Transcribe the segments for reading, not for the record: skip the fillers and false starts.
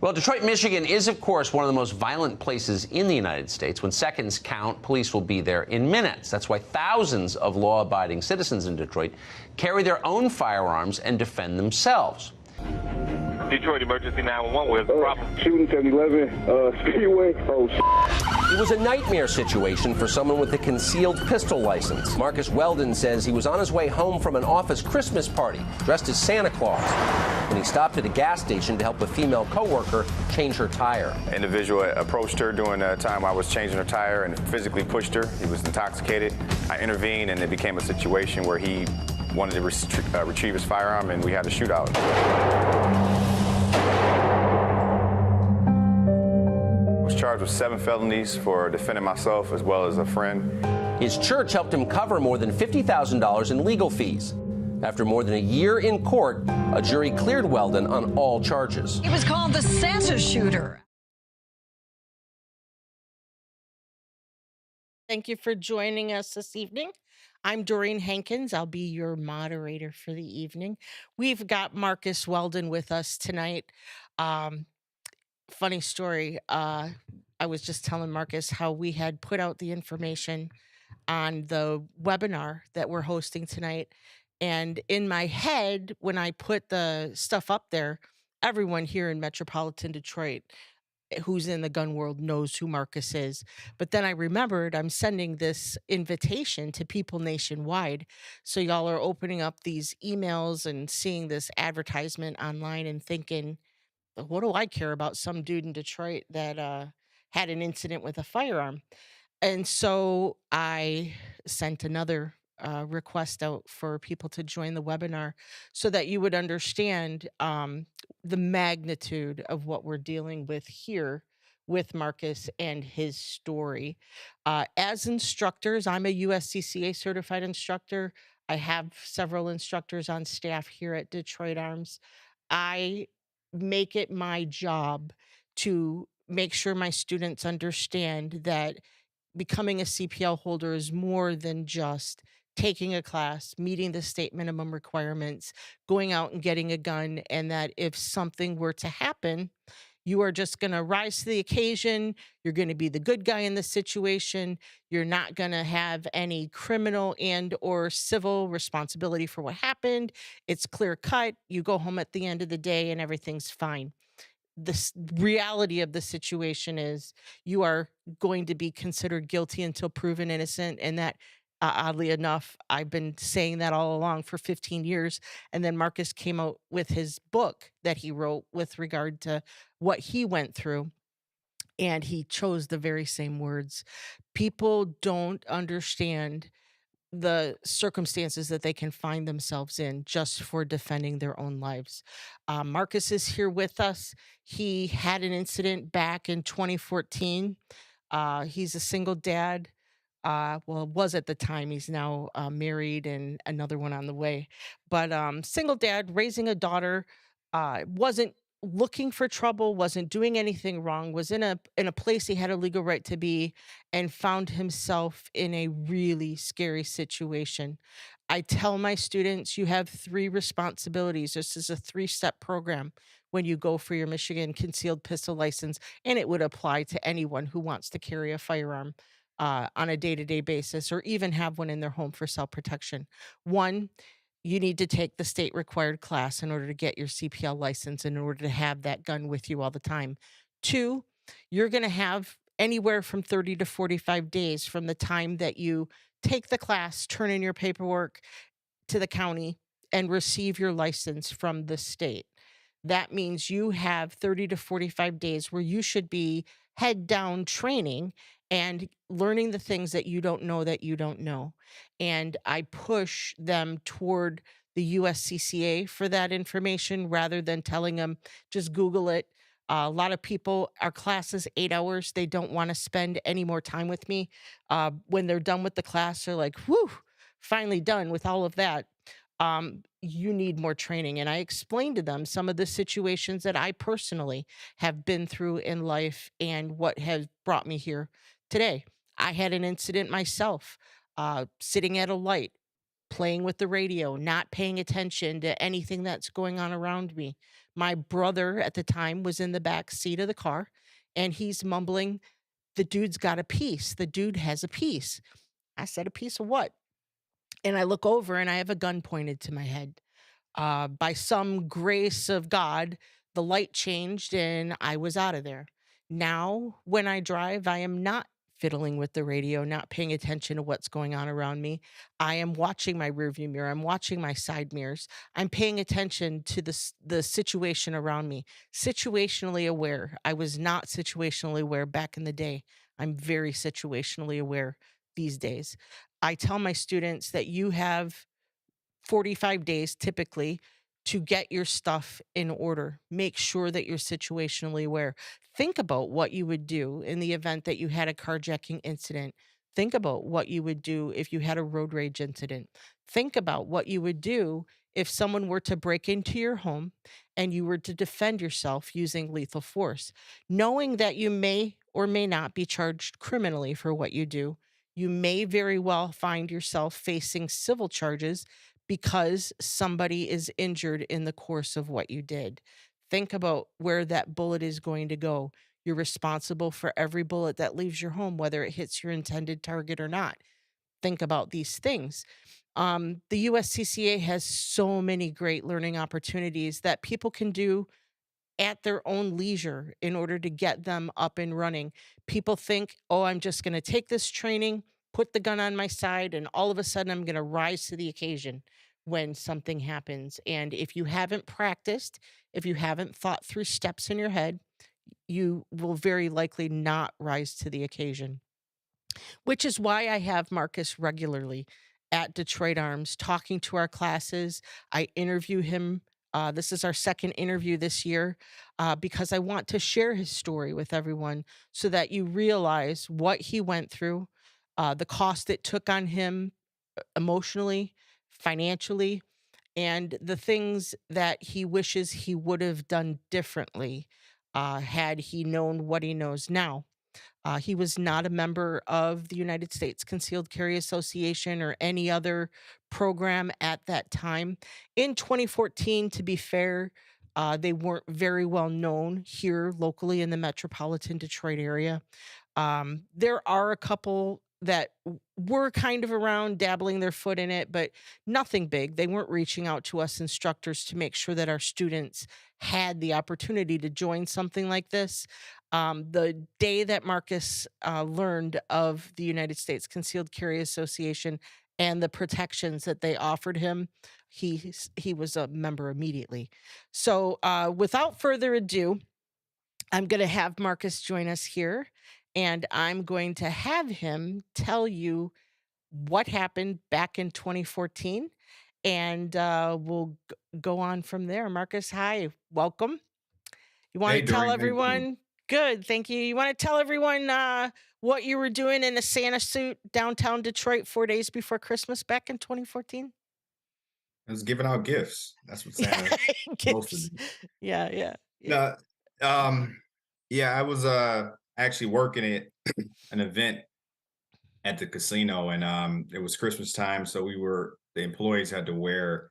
Well, Detroit, Michigan is, of course, one of the most violent places in the United States. When seconds count, police will be there in minutes. That's why thousands of law-abiding citizens in Detroit carry their own firearms and defend themselves. Detroit Emergency 911, where's the problem? Shooting 711 Speedway. Oh, It was a nightmare situation for someone with a concealed pistol license. Marcus Weldon says he was on his way home from an office Christmas party, dressed as Santa Claus, when he stopped at a gas station to help a female coworker change her tire. An individual approached her during the time I was changing her tire and physically pushed her. He was intoxicated. I intervened, and it became a situation where he wanted to retrieve his firearm, and we had a shootout. I was charged with 7 felonies for defending myself as well as a friend. His church helped him cover more than $50,000 in legal fees. After more than a year in court, a jury cleared Weldon on all charges. He was called the Santa shooter. Thank you for joining us this evening. I'm Doreen Hankins. I'll be your moderator for the evening. We've got Marcus Weldon with us tonight. Funny story. I was just telling Marcus how we had put out the information on the webinar that we're hosting tonight. And in my head, when I put the stuff up there, everyone here in metropolitan Detroit who's in the gun world knows who Marcus is. But then I remembered I'm sending this invitation to people nationwide. So y'all are opening up these emails and seeing this advertisement online and thinking, what do I care about some dude in Detroit that had an incident with a firearm? And so I sent another request out for people to join the webinar so that you would understand the magnitude of what we're dealing with here with Marcus and his story. As instructors, I'm a USCCA certified instructor. I have several instructors on staff here at Detroit Arms. I make it my job to make sure my students understand that becoming a CPL holder is more than just taking a class, meeting the state minimum requirements, going out and getting a gun, and that if something were to happen, you are just going to rise to the occasion. You're going to be the good guy in the situation. You're not going to have any criminal and or civil responsibility for what happened. It's clear cut. You go home at the end of the day and everything's fine. The reality of the situation is you are going to be considered guilty until proven innocent. And that, oddly enough, I've been saying that all along for 15 years. And then Marcus came out with his book that he wrote with regard to what he went through. And he chose the very same words. People don't understand the circumstances that they can find themselves in just for defending their own lives. Marcus is here with us. He had an incident back in 2014. He's a single dad. Well, was at the time. He's now married and another one on the way. But single dad, raising a daughter, wasn't looking for trouble, wasn't doing anything wrong, was in a place he had a legal right to be, and found himself in a really scary situation. I tell my students, you have 3 responsibilities. This is a 3-step program when you go for your Michigan concealed pistol license, and it would apply to anyone who wants to carry a firearm on a day-to-day basis, or even have one in their home for self-protection. 1, you need to take the state required class in order to get your CPL license, in order to have that gun with you all the time. 2, you're going to have anywhere from 30 to 45 days from the time that you take the class, turn in your paperwork to the county, and receive your license from the state. That means you have 30 to 45 days where you should be head down training and learning the things that you don't know. And I push them toward the USCCA for that information rather than telling them, just Google it. A lot of people, our class is 8 hours. They don't want to spend any more time with me. When they're done with the class, they're like, whew, finally done with all of that. You need more training. And I explained to them some of the situations that I personally have been through in life and what has brought me here today. I had an incident myself, sitting at a light, playing with the radio, not paying attention to anything that's going on around me. My brother at the time was in the back seat of the car and he's mumbling, "The dude's got a piece. The dude has a piece." I said, "A piece of what?" And I look over and I have a gun pointed to my head. By some grace of God, the light changed and I was out of there. Now, when I drive, I am not fiddling with the radio, not paying attention to what's going on around me. I am watching my rearview mirror. I'm watching my side mirrors. I'm paying attention to the situation around me. Situationally aware. I was not situationally aware back in the day. I'm very situationally aware these days. I tell my students that you have 45 days typically to get your stuff in order. Make sure that you're situationally aware. Think about what you would do in the event that you had a carjacking incident. Think about what you would do if you had a road rage incident. Think about what you would do if someone were to break into your home and you were to defend yourself using lethal force. Knowing that you may or may not be charged criminally for what you do, you may very well find yourself facing civil charges because somebody is injured in the course of what you did. Think about where that bullet is going to go. You're responsible for every bullet that leaves your home, whether it hits your intended target or not. Think about these things. The USCCA has so many great learning opportunities that people can do at their own leisure in order to get them up and running. People think, oh, I'm just going to take this training, put the gun on my side, and all of a sudden I'm going to rise to the occasion when something happens. And if you haven't practiced, if you haven't thought through steps in your head, you will very likely not rise to the occasion. Which is why I have Marcus regularly at Detroit Arms talking to our classes. I interview him. This is our second interview this year because I want to share his story with everyone so that you realize what he went through, the cost it took on him emotionally, financially, and the things that he wishes he would have done differently had he known what he knows now. He was not a member of the United States Concealed Carry Association or any other program at that time. In 2014, to be fair, they weren't very well known here locally in the metropolitan Detroit area. There are a couple that were kind of around dabbling their foot in it, but nothing big. They weren't reaching out to us instructors to make sure that our students had the opportunity to join something like this. The day that Marcus learned of the United States Concealed Carry Association and the protections that they offered him, he was a member immediately. So without further ado, I'm going to have Marcus join us here, and I'm going to have him tell you what happened back in 2014, and we'll go on from there. Marcus, hi, welcome. You want to tell everyone? Good, thank you. You want to tell everyone what you were doing in a Santa suit downtown Detroit 4 days before Christmas back in 2014? I was giving out gifts. That's what Santa Gifts. Yeah. No, yeah, I was actually working at an event at the casino, and it was Christmas time, so the employees had to wear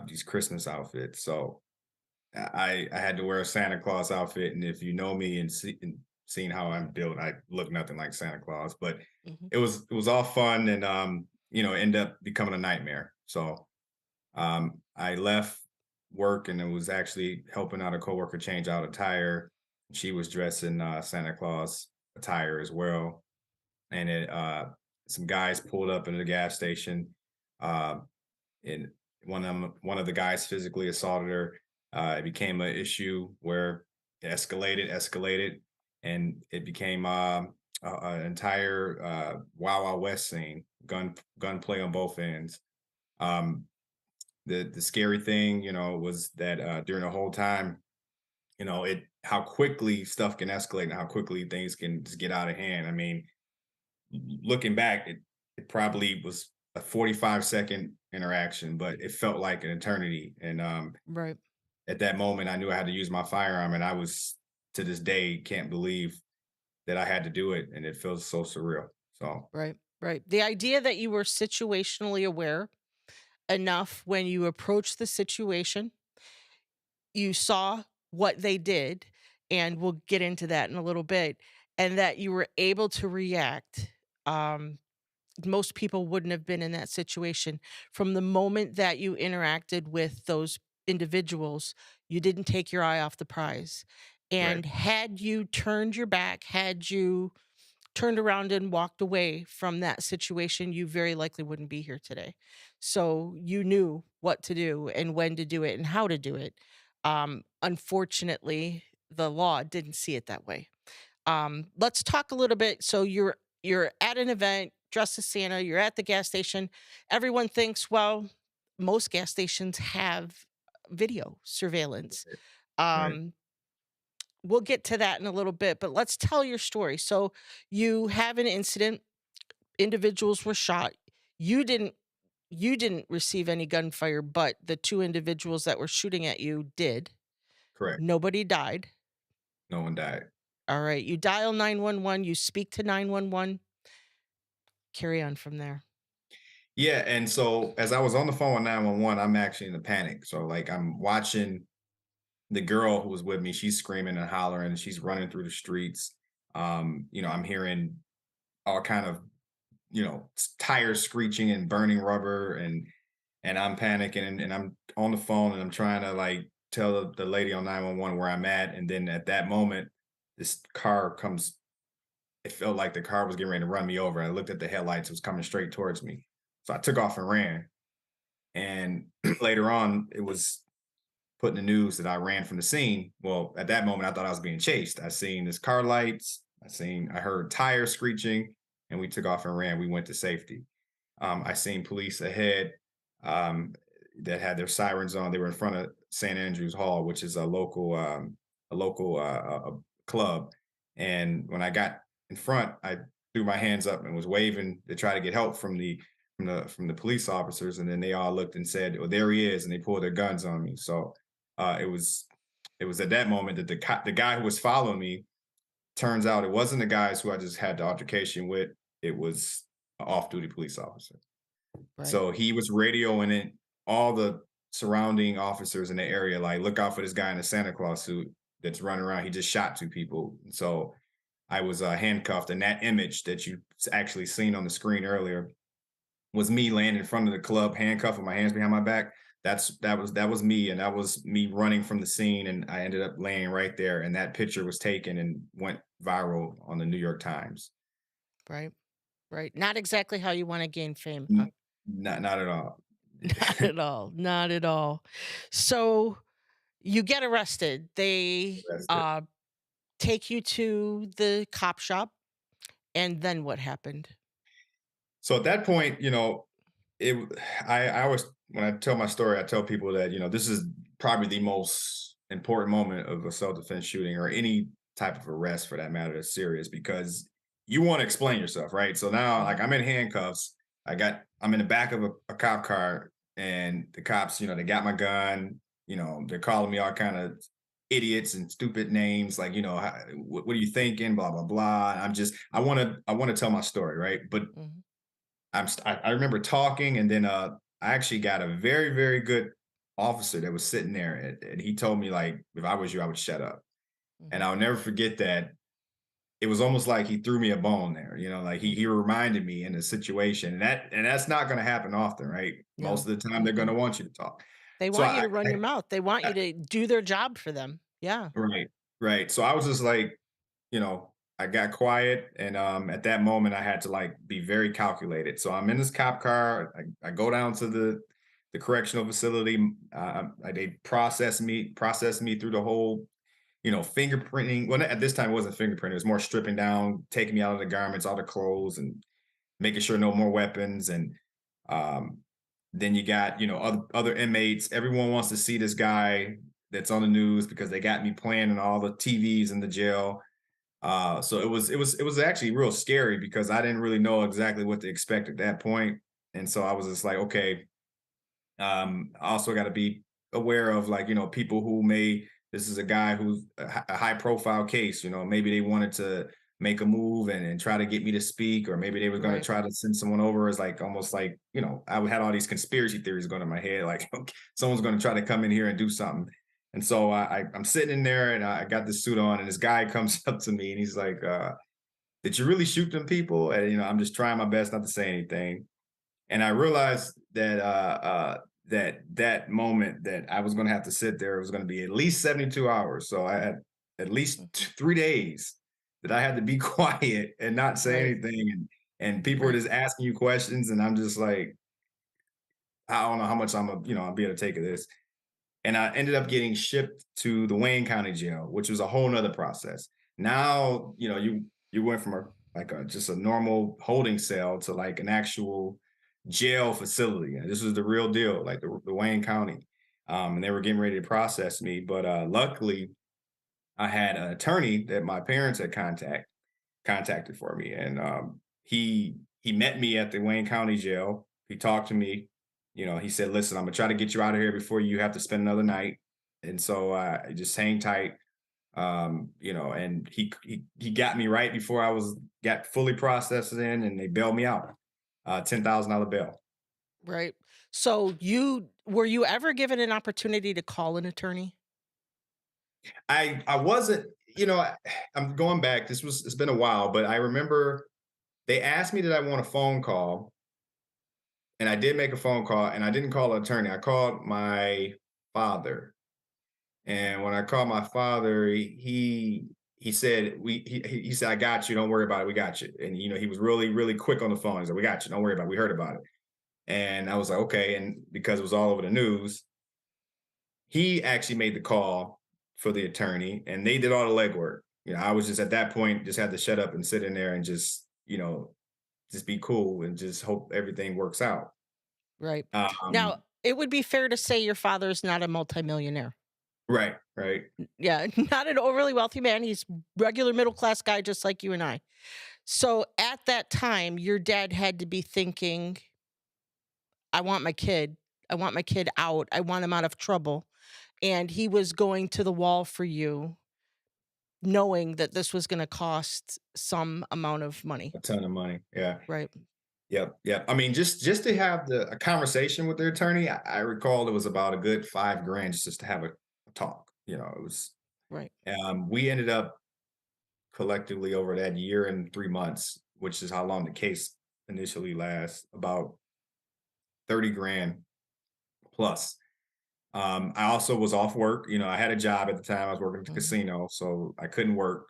these Christmas outfits. So I had to wear a Santa Claus outfit, and if you know me and seeing how I'm built, I look nothing like Santa Claus. But it was all fun, and ended up becoming a nightmare. So I left work, and it was actually helping out a coworker change out a tire. She was dressed in Santa Claus attire as well, and some guys pulled up into the gas station, and one of the guys physically assaulted her. It became an issue where it escalated, and it became an entire Wild Wild West scene, gunplay on both ends. The scary thing, was that during the whole time, how quickly stuff can escalate and how quickly things can just get out of hand. I mean, looking back, it probably was a 45-second interaction, but it felt like an eternity. And Right. at that moment, I knew I had to use my firearm, and I was, to this day, can't believe that I had to do it, and it feels so surreal. So Right. Right. The idea that you were situationally aware enough when you approached the situation, you saw what they did, and we'll get into that in a little bit, and that you were able to react. Um, Most people wouldn't have been in that situation. From the moment that you interacted with those individuals, you didn't take your eye off the prize. Right. And had you turned your back, had you turned around and walked away from that situation, you very likely wouldn't be here today. So you knew what to do and when to do it and how to do it. Unfortunately, the law didn't see it that way. Let's talk a little bit. So you're at an event, dressed as Santa. You're at the gas station. Everyone thinks, well, most gas stations have video surveillance. Right. Um, we'll get to that in a little bit, but let's tell your story. So you have an incident, individuals were shot. You didn't receive any gunfire, but the two individuals that were shooting at you did. Correct. Nobody died. No one died. All right. You dial 911, you speak to 911. Carry on from there. Yeah, and so as I was on the phone with 911, I'm actually in a panic. So like I'm watching the girl who was with me, she's screaming and hollering, and she's running through the streets. I'm hearing all kind of, tires screeching and burning rubber, and I'm panicking, and I'm on the phone, and I'm trying to like tell the lady on 911 where I'm at. And then at that moment, this car comes. It felt like the car was getting ready to run me over. I looked at the headlights; it was coming straight towards me. So I took off and ran. And later on, it was put in the news that I ran from the scene. Well, at that moment, I thought I was being chased. I seen this car lights. I heard tires screeching, and we took off and ran. We went to safety. I seen police ahead that had their sirens on. They were in front of St. Andrews Hall, which is a local club. And when I got in front, I threw my hands up and was waving to try to get help from the police officers. And then they all looked and said, "Oh, there he is," and they pulled their guns on me. So it was at that moment that the guy who was following me, turns out it wasn't the guys who I just had the altercation with. It was an off-duty police officer. Right. So he was radioing it, all the surrounding officers in the area, like, "Look out for this guy in a Santa Claus suit that's running around. He just shot two people." So I was handcuffed, and that image that you actually seen on the screen earlier was me laying in front of the club, handcuffed with my hands behind my back. That was me, and that was me running from the scene, and I ended up laying right there. And that picture was taken and went viral on the New York Times. Right. Right. Not exactly how you want to gain fame, huh? Not at all. Not at all. Not at all. So you get arrested. They Arrested. take you to the cop shop. And then what happened? So at that point, it I always, when I tell my story, I tell people that, this is probably the most important moment of a self-defense shooting, or any type of arrest for that matter, that's serious, because you want to explain yourself, right? So now, like, I'm in handcuffs. I'm in the back of a cop car, and the cops, they got my gun. They're calling me all kind of idiots and stupid names, like, what are you thinking? Blah blah blah. I want to tell my story, right? But Mhm. I remember talking, and then I actually got a very, very good officer that was sitting there, and he told me, like, if I was you, I would shut up. And Mhm. I'll never forget that. It was almost like he threw me a bone there, like he reminded me in a situation, and that's not going to happen often, right? Most No. of the time, they're going to Mm-mm. want you to talk. They So want you to run your mouth. They want I you to do their job for them. Yeah. right, right. So I was just like, I got quiet, and at that moment I had to like be very calculated. So I'm in this cop car. I go down to the correctional facility. They process me through the whole, fingerprinting. Well, at this time it wasn't fingerprinting. It was more stripping down, taking me out of the garments, all the clothes, and making sure no more weapons. And um, then you got, other inmates. Everyone wants to see this guy that's on the news because they got me playing in all the TVs in the jail. So it was actually real scary because I didn't really know exactly what to expect at that point. And so I was just like, okay, I also got to be aware of, like, people who this is a guy who's a high profile case, maybe they wanted to make a move and try to get me to speak, or maybe they were going to try to send someone over. As like almost like, I had all these conspiracy theories going in my head, like, okay, someone's going to try to come in here and do something. And so I'm sitting in there and I got this suit on, and this guy comes up to me and he's like, did you really shoot them people? And I'm just trying my best not to say anything. And I realized that that moment that I was going to have to sit there, it was going to be at least 72 hours. So I had at least 3 days that I had to be quiet and not say anything. And people were just asking you questions. And I'm just like, I don't know how much I'll be able to take of this. And I ended up getting shipped to the Wayne County Jail, which was a whole nother process. Now, you went from just a normal holding cell to like an actual jail facility. And this was the real deal, like the Wayne County. And they were getting ready to process me. But luckily, I had an attorney that my parents had contacted for me. And he met me at the Wayne County Jail. He talked to me. He said, listen, I'm going to try to get you out of here before you have to spend another night. And so I just hang tight. And he got me right before I got fully processed in, and they bailed me out, $10,000 bail. Right. So were you ever given an opportunity to call an attorney? I wasn't, I'm going back. It's been a while, but I remember they asked me, did I want a phone call? And I did make a phone call, and I didn't call an attorney. I called my father. And when I called my father, he said, he said, I got you. Don't worry about it. We got you. And, he was really, really quick on the phone. He said, we got you. Don't worry about it. We heard about it. And I was like, okay. And because it was all over the news, he actually made the call for the attorney, and they did all the legwork. I was just at that point, just had to shut up and sit in there and just, just be cool and just hope everything works out. Right. Now, it would be fair to say your father's not a multimillionaire. Right. Yeah, not an overly wealthy man. He's regular middle class guy, just like you and I. So at that time, your dad had to be thinking, I want my kid. I want my kid out. I want him out of trouble. And he was going to the wall for you, knowing that this was going to cost some amount of money. A ton of money. Yeah. Right. Yep. I mean, just to have a conversation with their attorney, I recall it was about a good $5,000 just to have a talk. It was right. We ended up collectively over that year and 3 months, which is how long the case initially lasts, about $30,000 plus. I also was off work. I had a job at the time. I was working at the casino, so I couldn't work.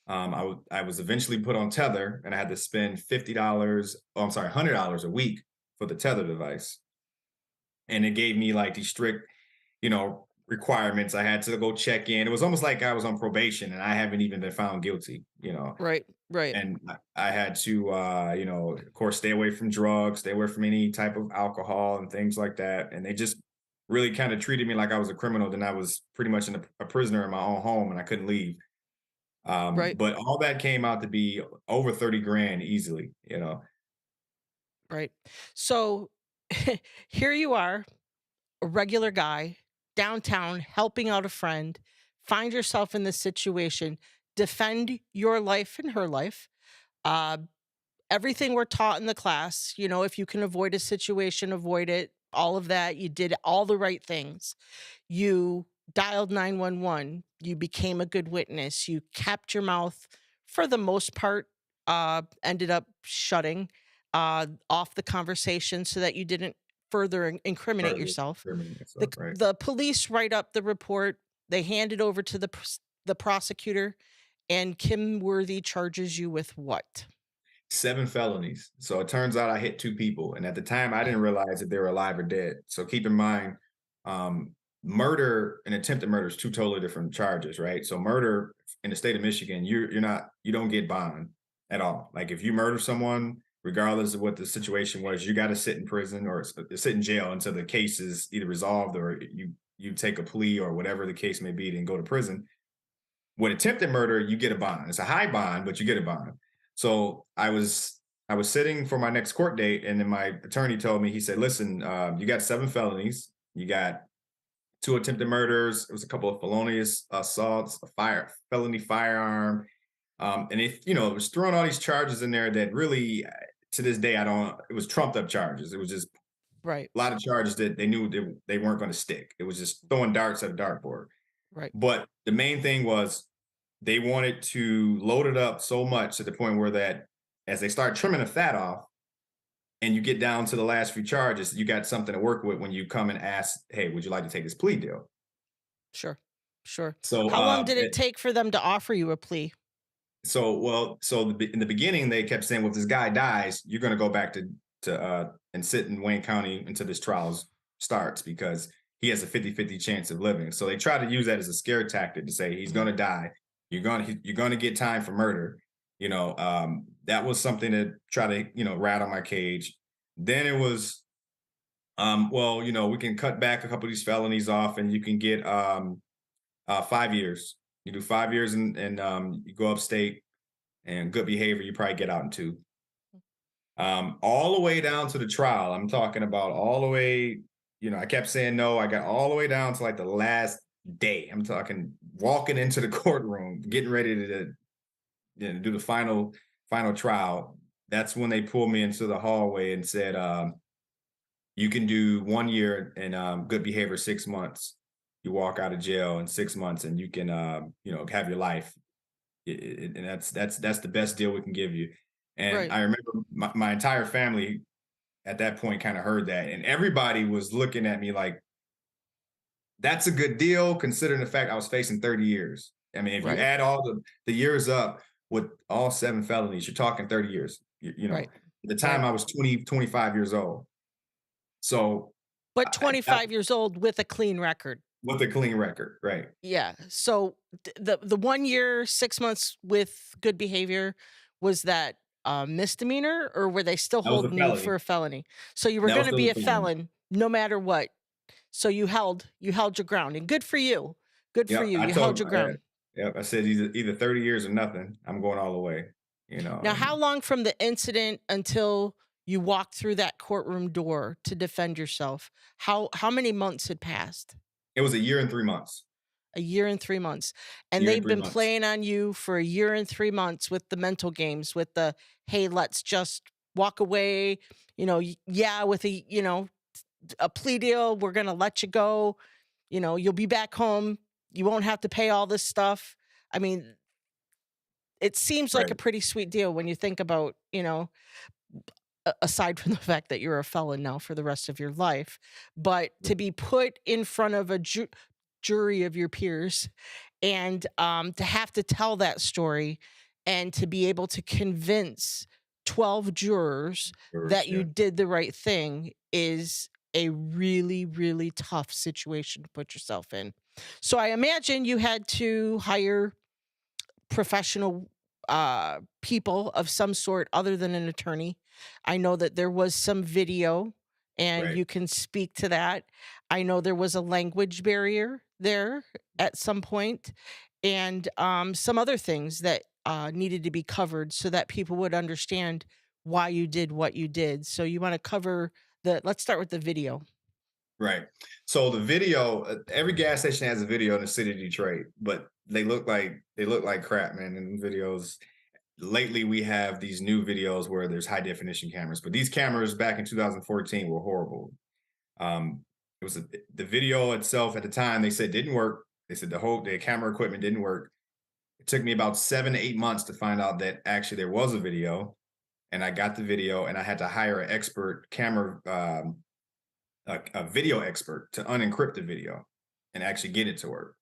I was eventually put on tether, and I had to spend $100 a week for the tether device. And it gave me like these strict, requirements. I had to go check in. It was almost like I was on probation, and I haven't even been found guilty, Right. And I had to, of course, stay away from drugs, stay away from any type of alcohol and things like that. And they just really kind of treated me like I was a criminal. Then I was pretty much a prisoner in my own home, and I couldn't leave. Right. But all that came out to be over $30,000 easily, Right. So here you are, a regular guy, downtown, helping out a friend, find yourself in this situation, defend your life and her life. Everything we're taught in the class, if you can avoid a situation, avoid it, all of that. You did all the right things. You dialed 911. You became a good witness. You kept your mouth, for the most part, ended up shutting off the conversation so that you didn't further incriminate yourself. Right. The police write up the report. They hand it over to the prosecutor, and Kim Worthy charges you with what? 7 felonies. So it turns out I hit 2 people. And at the time, I didn't realize if they were alive or dead. So keep in mind, murder and attempted murder is 2 totally different charges, right? So murder in the state of Michigan, you don't get bond at all. Like if you murder someone, regardless of what the situation was, you got to sit in prison or sit in jail until the case is either resolved or you take a plea or whatever the case may be, then go to prison. With attempted murder, you get a bond. It's a high bond, but you get a bond. So I was sitting for my next court date, and then my attorney told me, he said, listen, you got 7 felonies. You got 2 attempted murders. It was a couple of felonious assaults, a felony firearm, And it was throwing all these charges in there that really, to this day, it was trumped up charges. It was just Right. a lot of charges that they knew they weren't going to stick. It was just throwing darts at a dartboard. Right. But the main thing was they wanted to load it up so much to the point where that as they start trimming the fat off and you get down to the last few charges, you got something to work with when you come and ask, hey, would you like to take this plea deal? Sure. Sure. So How long did it take for them to offer you a plea? So in the beginning, they kept saying, well, if this guy dies, you're going to go back to and sit in Wayne County until this trial starts because he has a 50-50 chance of living. So they try to use that as a scare tactic to say he's going to die. You're going to get time for murder. That was something to try to, rattle my cage. Then it was, we can cut back a couple of these felonies off and you can get 5 years. You do 5 years and you go upstate and good behavior, you probably get out in 2. All the way down to the trial. I'm talking about all the way, I kept saying no. I got all the way down to like the last day. I'm talking walking into the courtroom, getting ready to do the final trial. That's when they pulled me into the hallway and said, you can do 1 year and good behavior 6 months. You walk out of jail in 6 months and you can, have your life. And that's the best deal we can give you. And Right. I remember my entire family at that point kind of heard that. And everybody was looking at me like, that's a good deal, considering the fact I was facing 30 years. I mean, if Right. you add all the years up with all 7 felonies, you're talking 30 years. Right. At the time Right. I was 25 years old. So But 25 years old with a clean record. with a clean record, right? Yeah. So the 1 year, 6 months with good behavior, was that a misdemeanor or were they still That was a holding you felony. for a felony? So you were That was going to still be a a felony. felon no matter what. So you held your ground, and good for you. Good for Yeah, you. I You told held your ground. I said either 30 years or nothing. I'm going all the way. Now, how long from the incident until you walked through that courtroom door to defend yourself? How many months had passed? It was 1 year and 3 months. A year and 3 months. And Year and they've 3 been months. playing on you for 1 year and 3 months with the mental games, with the, hey, let's just walk away, with a plea deal. We're going to let you go. You'll be back home. You won't have to pay all this stuff. I mean, it seems like a Right. pretty sweet deal when you think about, aside from the fact that you're a felon now for the rest of your life, but to be put in front of a jury of your peers and to have to tell that story and to be able to convince 12 jurors that you Yeah. did the right thing is a really, really tough situation to put yourself in. So I imagine you had to hire professional people of some sort other than an attorney. I know that there was some video and Right. you can speak to that. I know there was a language barrier there at some point and some other things that needed to be covered so that people would understand why you did what you did. So you want to cover let's start with the video. Right. So the video, every gas station has a video in the city of Detroit, but they look like crap, man. In videos, lately we have these new videos where there's high definition cameras, but these cameras back in 2014 were horrible. It was the video itself at the time they said didn't work. They said the camera equipment didn't work. It took me about 7 to 8 months to find out that actually there was a video, and I got the video, and I had to hire an expert camera. A video expert to unencrypt the video and actually get it to work.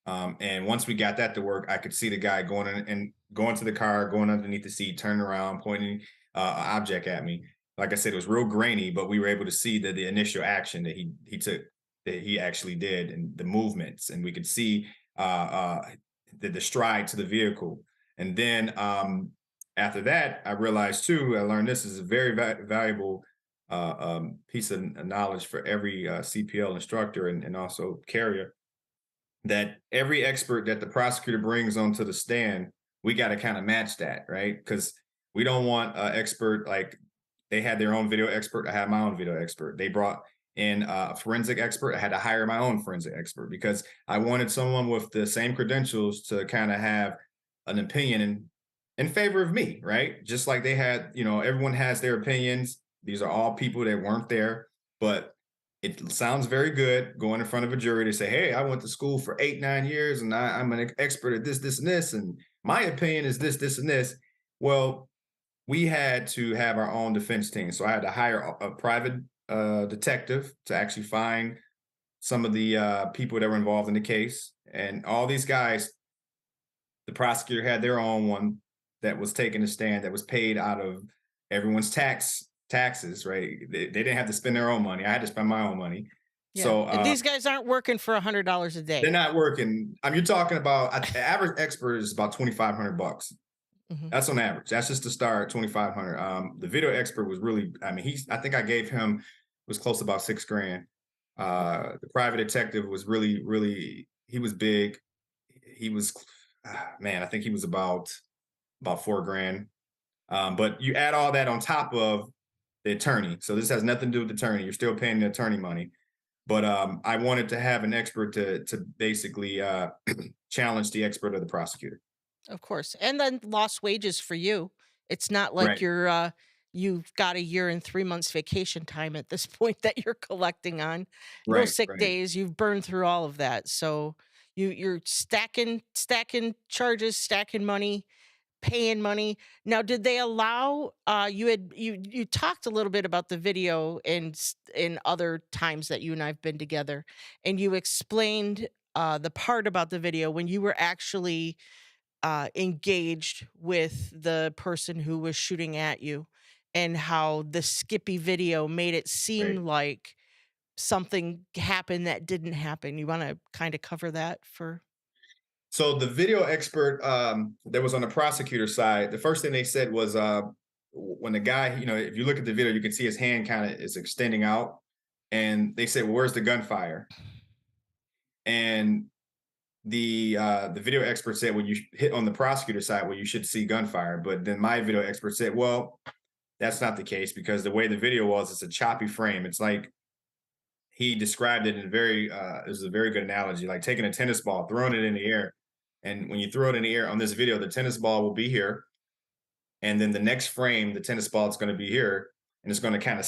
And once we got that to work, I could see the guy going in and going to the car, going underneath the seat, turning around, pointing an object at me. Like I said, it was real grainy, but we were able to see the initial action that he took, that he actually did, and the movements, and we could see the stride to the vehicle. And then after that, I realized too, I learned this is a very valuable piece of knowledge for every CPL instructor and also carrier, that every expert that the prosecutor brings onto the stand, we got to kind of match that, right? Because we don't want an expert like they had their own video expert. I had my own video expert. They brought in a forensic expert. I had to hire my own forensic expert because I wanted someone with the same credentials to kind of have an opinion in favor of me, right? Just like they had, everyone has their opinions. These are all people that weren't there, but it sounds very good going in front of a jury to say, hey, I went to school for 8-9 years and I'm an expert at this, and this, and my opinion is this, and this. Well, we had to have our own defense team. So I had to hire a private detective to actually find some of the people that were involved in the case. And all these guys, the prosecutor had their own one that was taking a stand that was paid out of everyone's taxes, right? They didn't have to spend their own money. I had to spend my own money. Yeah. So And these guys aren't working for $100 a day. they're not working. You're talking about the average expert is about $2,500. That's on average. That's just to start, 2,500. The video expert was really, I think I gave him, was close to about $6,000. The private detective was really, he was big. He was, I think he was about $4,000. But you add all that on top of the attorney. So this has nothing to do with the attorney. You're still paying the attorney money. But I wanted to have an expert to basically challenge the expert or the prosecutor. Of course. And then lost wages for you. It's not like Right. you've got a year and 3 months vacation time at this point that you're collecting on. No Right, sick right. days. You've burned through all of that. So you're stacking charges, stacking money, paying money. Now, did they allow you talked a little bit about the video in other times that you and I've been together, and you explained the part about the video when you were actually engaged with the person who was shooting at you, and how the Skippy video made it seem Right. like something happened that didn't happen. You want to kind of cover that for? So the video expert that was on the prosecutor side, the first thing they said was when the guy, if you look at the video, you can see his hand kind of is extending out. And they said, well, where's the gunfire? And the video expert said, when you hit on the prosecutor side, well, you should see gunfire. But then my video expert said, well, that's not the case, because the way the video was, it's a choppy frame. It's like, he described it in it was a very good analogy, like taking a tennis ball, throwing it in the air. And when you throw it in the air on this video, the tennis ball will be here. And then the next frame, the tennis ball is going to be here. And it's going to kind of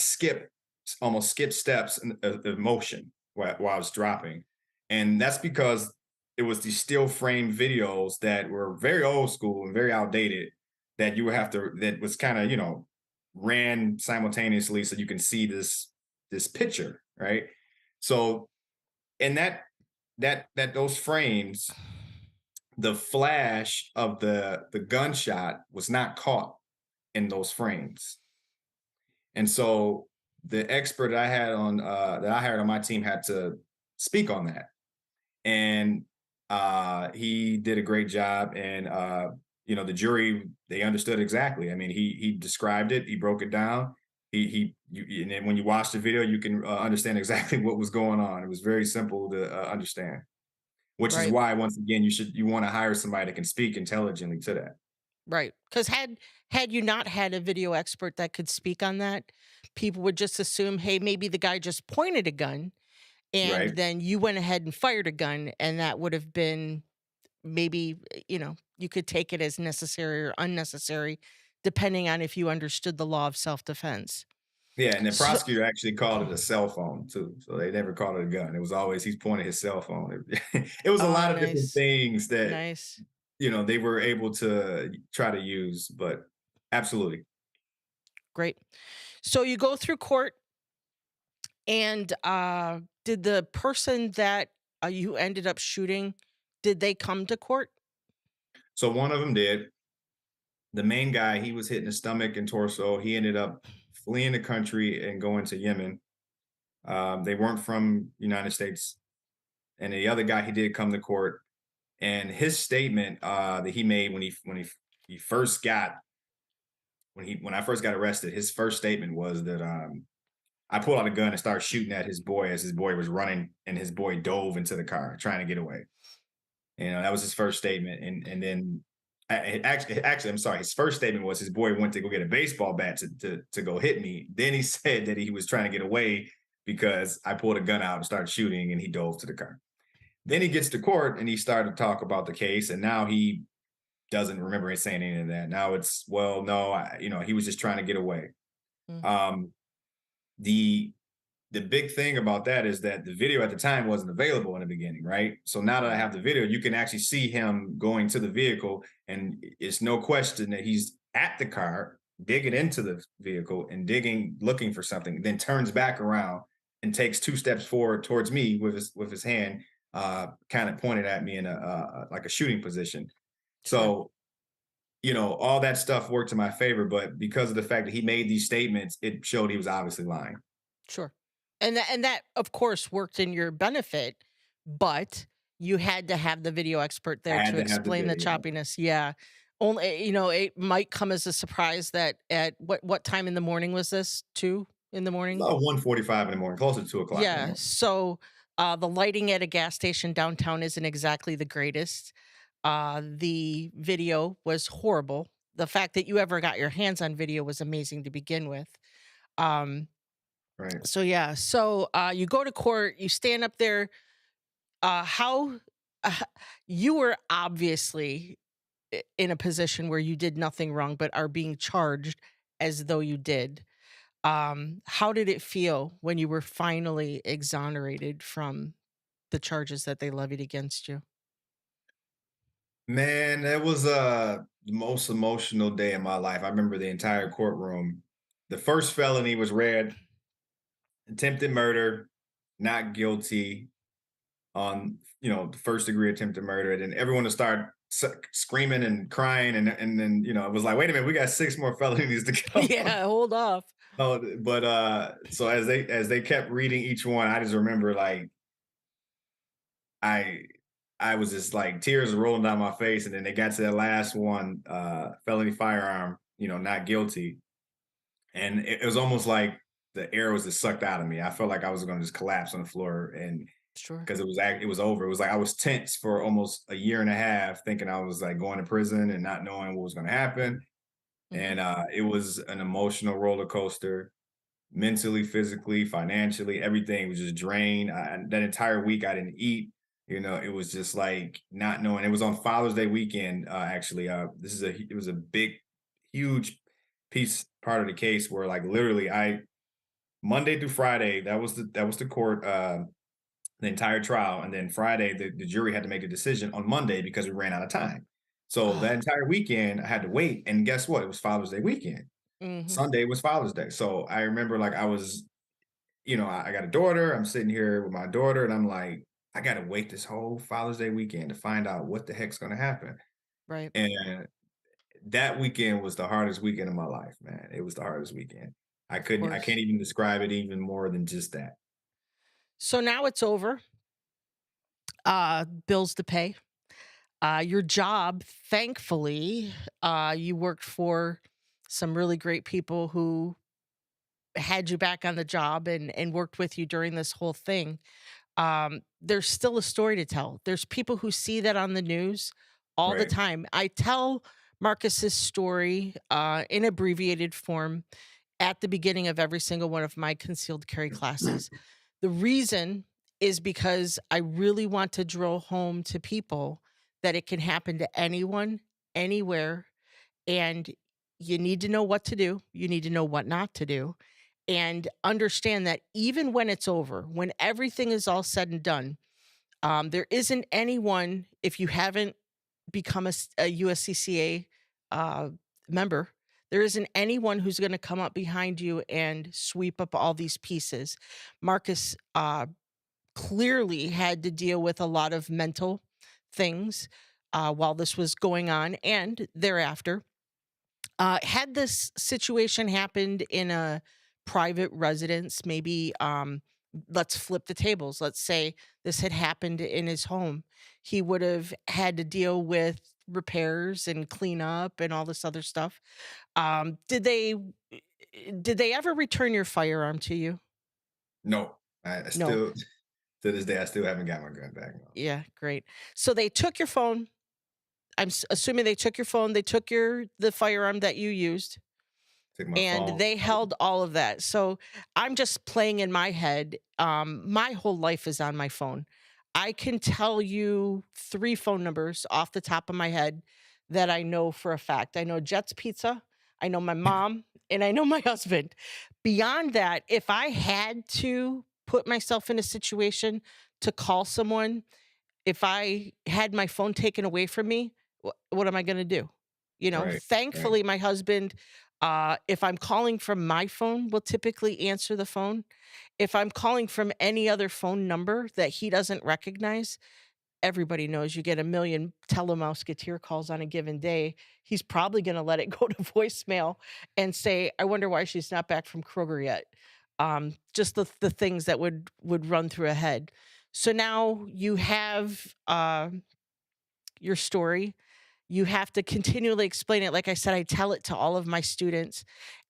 almost skip steps of motion while it's dropping. And that's because it was these still frame videos that were very old school and very outdated, that that was kind of, ran simultaneously so you can see this picture, right? So in those frames, the flash of the gunshot was not caught in those frames. And so the expert that I hired on my team had to speak on that. And he did a great job. And the jury, they understood exactly. I mean, he described it, he broke it down. And then when you watch the video, you can understand exactly what was going on. It was very simple to understand, which is Right. why, once again, you want to hire somebody that can speak intelligently to that. Right. Because had you not had a video expert that could speak on that, people would just assume, hey, maybe the guy just pointed a gun, and Right. then you went ahead and fired a gun, and that would have been maybe, you could take it as necessary or unnecessary, depending on if you understood the law of self-defense. Yeah, and the So, prosecutor actually called it a cell phone too. So they never called it a gun. It was always he's pointing his cell phone. It was a oh, lot of different nice. things that Nice. they were able to try to use, but absolutely. Great. So you go through court, and did the person that you ended up shooting, did they come to court? So one of them did. The main guy, he was hit in the stomach and torso. He ended up fleeing the country and going to Yemen. They weren't from United States. And the other guy, he did come to court. And his statement that he made when he first got when I first got arrested, his first statement was that I pulled out a gun and started shooting at his boy as his boy was running, and his boy dove into the car trying to get away. That was his first statement. And then actually, I'm sorry. His first statement was his boy went to go get a baseball bat to go hit me. Then he said that he was trying to get away because I pulled a gun out and started shooting, and he dove to the car. Then he gets to court and he started to talk about the case, and now he doesn't remember saying any of that. Now it's, well, no, he was just trying to get away. Mm. The big thing about that is that the video at the time wasn't available in the beginning, right? So now that I have the video, you can actually see him going to the vehicle, and it's no question that he's at the car, digging into the vehicle and looking for something, then turns back around and takes 2 steps forward towards me with his hand kind of pointed at me in like a shooting position. So, all that stuff worked to my favor, but because of the fact that he made these statements, it showed he was obviously lying. Sure. And that of course worked in your benefit, but you had to have the video expert there to explain the choppiness. Yeah. Only, it might come as a surprise that at what time in the morning was this? 2 in the morning? About 1:45 in the morning, closer to 2:00 in the Yeah. morning. So the lighting at a gas station downtown isn't exactly the greatest. The video was horrible. The fact that you ever got your hands on video was amazing to begin with. Right. So yeah, so you go to court, you stand up there. How you were obviously in a position where you did nothing wrong, but are being charged as though you did. How did it feel when you were finally exonerated from the charges that they levied against you? Man, that was the most emotional day of my life. I remember the entire courtroom. The first felony was read, attempted murder, not guilty on, the first degree attempted murder. And then everyone would start screaming and crying. And then, it was like, wait a minute, we got 6 more felonies to go. Yeah, hold off. But so as they kept reading each one, I just remember like I was just like tears rolling down my face, and then they got to that last one, felony firearm, not guilty, and it was almost like the air was just sucked out of me. I felt like I was going to just collapse on the floor, and Sure. because it was over. It was like I was tense for almost a year and a half, thinking I was like going to prison and not knowing what was going to happen, and it was an emotional roller coaster. Mentally, physically, financially, everything was just drained. That entire week, I didn't eat. It was just like not knowing. It was on Father's Day weekend, actually. It was a big, huge part of the case where, like, literally, Monday through Friday, that was the court, the entire trial, and then Friday, the jury had to make a decision on Monday because we ran out of time. So that entire weekend, I had to wait, and guess what? It was Father's Day weekend. Sunday was Father's Day. So I remember like I was, I got a daughter. I'm sitting here with my daughter, and I'm like, I got to wait this whole Father's Day weekend to find out what the heck's going to happen. Right. And that weekend was the hardest weekend of my life, man. It was the hardest weekend. I can't even describe it even more than just that. So now it's over. Bills to pay. Your job, thankfully, you worked for some really great people who had you back on the job and worked with you during this whole thing. There's still a story to tell. There's people who see that on the news all the Right. time. I tell Marcus's story in abbreviated form at the beginning of every single one of my concealed carry classes. The reason is because I really want to drill home to people that it can happen to anyone, anywhere, and you need to know what to do. You need to know what not to do, and understand that even when it's over, when everything is all said and done, there isn't anyone, if you haven't become a USCCA member, there isn't anyone who's going to come up behind you and sweep up all these pieces. Marcus clearly had to deal with a lot of mental things while this was going on and thereafter. Had this situation happened in a private residence, maybe let's flip the tables. Let's say this had happened in his home. He would have had to deal with repairs and cleanup and all this other stuff. Did they ever return your firearm to you? No, I No. still to this day, I still haven't got my gun back. No. Yeah, great. So they took your phone. I'm assuming they took your phone. They took the firearm that you used, Took my and phone. they held all of that. So I'm just playing in my head. My whole life is on my phone. I can tell you 3 phone numbers off the top of my head that I know for a fact. I know Jet's Pizza, I know my mom, and I know my husband. Beyond that, if I had to put myself in a situation to call someone, if I had my phone taken away from me, what am I going to do? Right. Thankfully, my husband, if I'm calling from my phone, will typically answer the phone. If I'm calling from any other phone number that he doesn't recognize, everybody knows you get a million telemusketeer calls on a given day. He's probably going to let it go to voicemail and say, I wonder why she's not back from Kroger yet. Just the things that would run through a head. So now you have your story. You have to continually explain it. Like I said, I tell it to all of my students,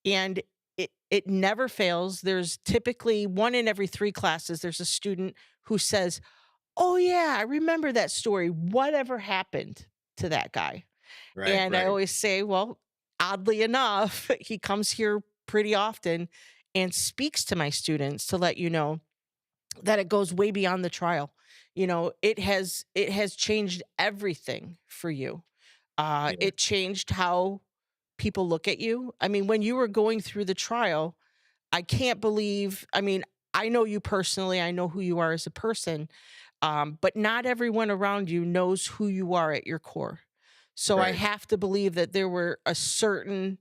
and it never fails. There's typically 1 in every 3 classes, there's a student who says, oh yeah, I remember that story. Whatever happened to that guy? Right. And I Right. always say, well, oddly enough, he comes here pretty often and speaks to my students to let you know that it goes way beyond the trial. It has changed everything for you. Yeah. It changed how people look at you. I mean, when you were going through the trial, I can't believe, I mean, I know you personally, I know who you are as a person, but not everyone around you knows who you are at your core. So I Right. have to believe that there were a certain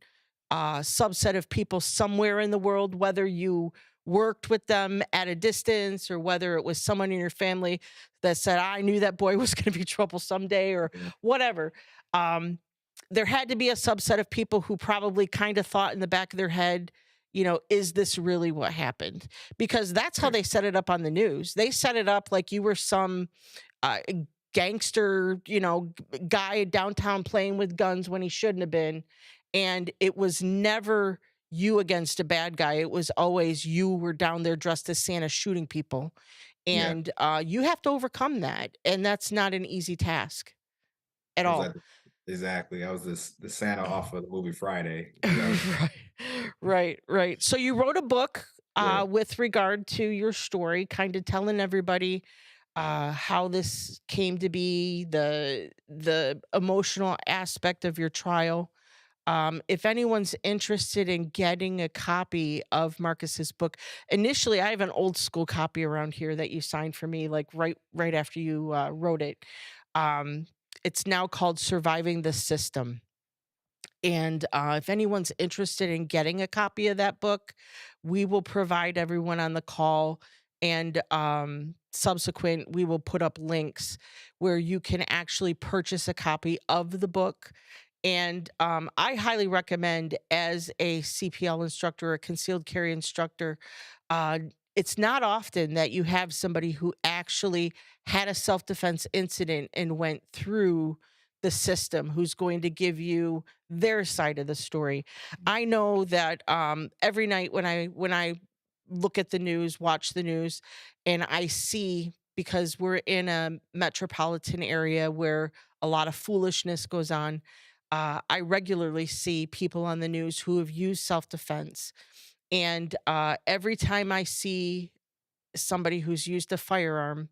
subset of people somewhere in the world, whether you worked with them at a distance or whether it was someone in your family that said, I knew that boy was going to be trouble someday or Yeah. whatever. There had to be a subset of people who probably kind of thought in the back of their head, is this really what happened? Because that's how Right. they set it up on the news. They set it up like you were some uh, gangster, guy downtown playing with guns when he shouldn't have been. And it was never you against a bad guy. It was always you were down there dressed as Santa shooting people. Yeah. And you have to overcome that. And that's not an easy task at I was all. like, exactly. I was the Santa off of the movie Friday. Exactly. Right. So you wrote a book Yeah. with regard to your story, kind of telling everybody how this came to be, the emotional aspect of your trial. If anyone's interested in getting a copy of Marcus's book, initially I have an old school copy around here that you signed for me, like right after you wrote it. Um, it's now called Surviving the System. And if anyone's interested in getting a copy of that book, we will provide everyone on the call and subsequent, we will put up links where you can actually purchase a copy of the book. And I highly recommend, as a CPL instructor, a concealed carry instructor, uh, it's not often that you have somebody who actually had a self defense incident and went through the system who's going to give you their side of the story. I know that every night when I look at the news, watch the news, and I see, because we're in a metropolitan area where a lot of foolishness goes on. I regularly see people on the news who have used self defense. And every time I see somebody who's used a firearm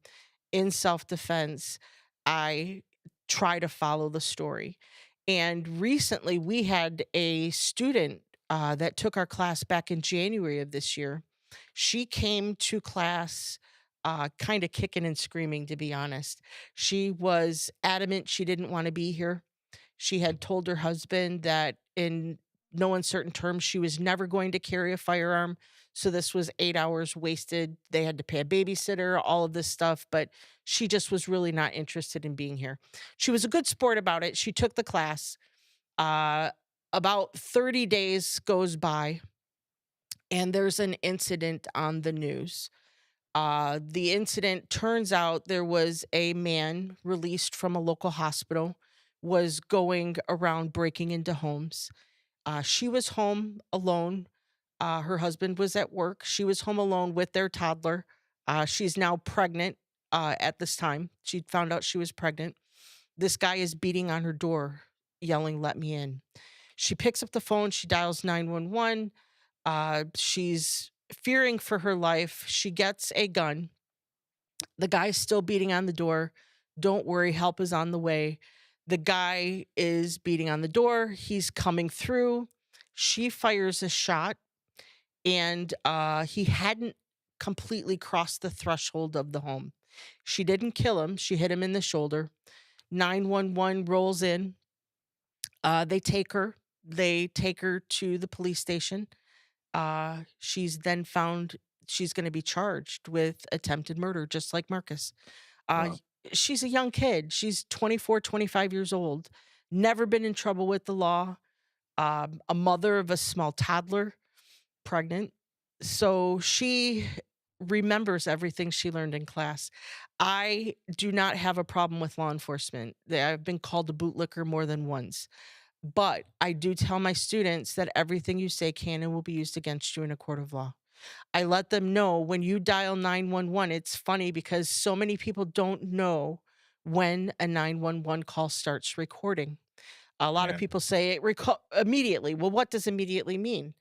in self defense, I try to follow the story. And recently, we had a student that took our class back in January of this year. She came to class kind of kicking and screaming, to be honest. She was adamant she didn't want to be here. She had told her husband that in no uncertain terms she was never going to carry a firearm. So this was 8 hours wasted. They had to pay a babysitter, all of this stuff, but she just was really not interested in being here. She was a good sport about it. She took the class. Uh, about 30 days goes by, and there's an incident on the news. The incident, turns out there was a man released from a local hospital, was going around breaking into homes. She was home alone. Her husband was at work. She was home alone with their toddler. She's now pregnant at this time. She found out she was pregnant. This guy is beating on her door, yelling, "Let me in." She picks up the phone. She dials 911. She's fearing for her life. She gets a gun. The guy's still beating on the door. Don't worry, help is on the way. The guy is beating on the door. He's coming through. She fires a shot, and he hadn't completely crossed the threshold of the home. She didn't kill him. She hit him in the shoulder. 911 rolls in. They take her. They take her to the police station. She's then found she's going to be charged with attempted murder, just like Marcus. Wow. She's a young kid. She's 24, 25 years old, never been in trouble with the law, a mother of a small toddler, pregnant. So she remembers everything she learned in class. I do not have a problem with law enforcement. I've been called a bootlicker more than once. But I do tell my students that everything you say can and will be used against you in a court of law. I let them know when you dial 911, it's funny because so many people don't know when a 911 call starts recording. A lot of Yeah. people say it immediately. Well, what does immediately mean?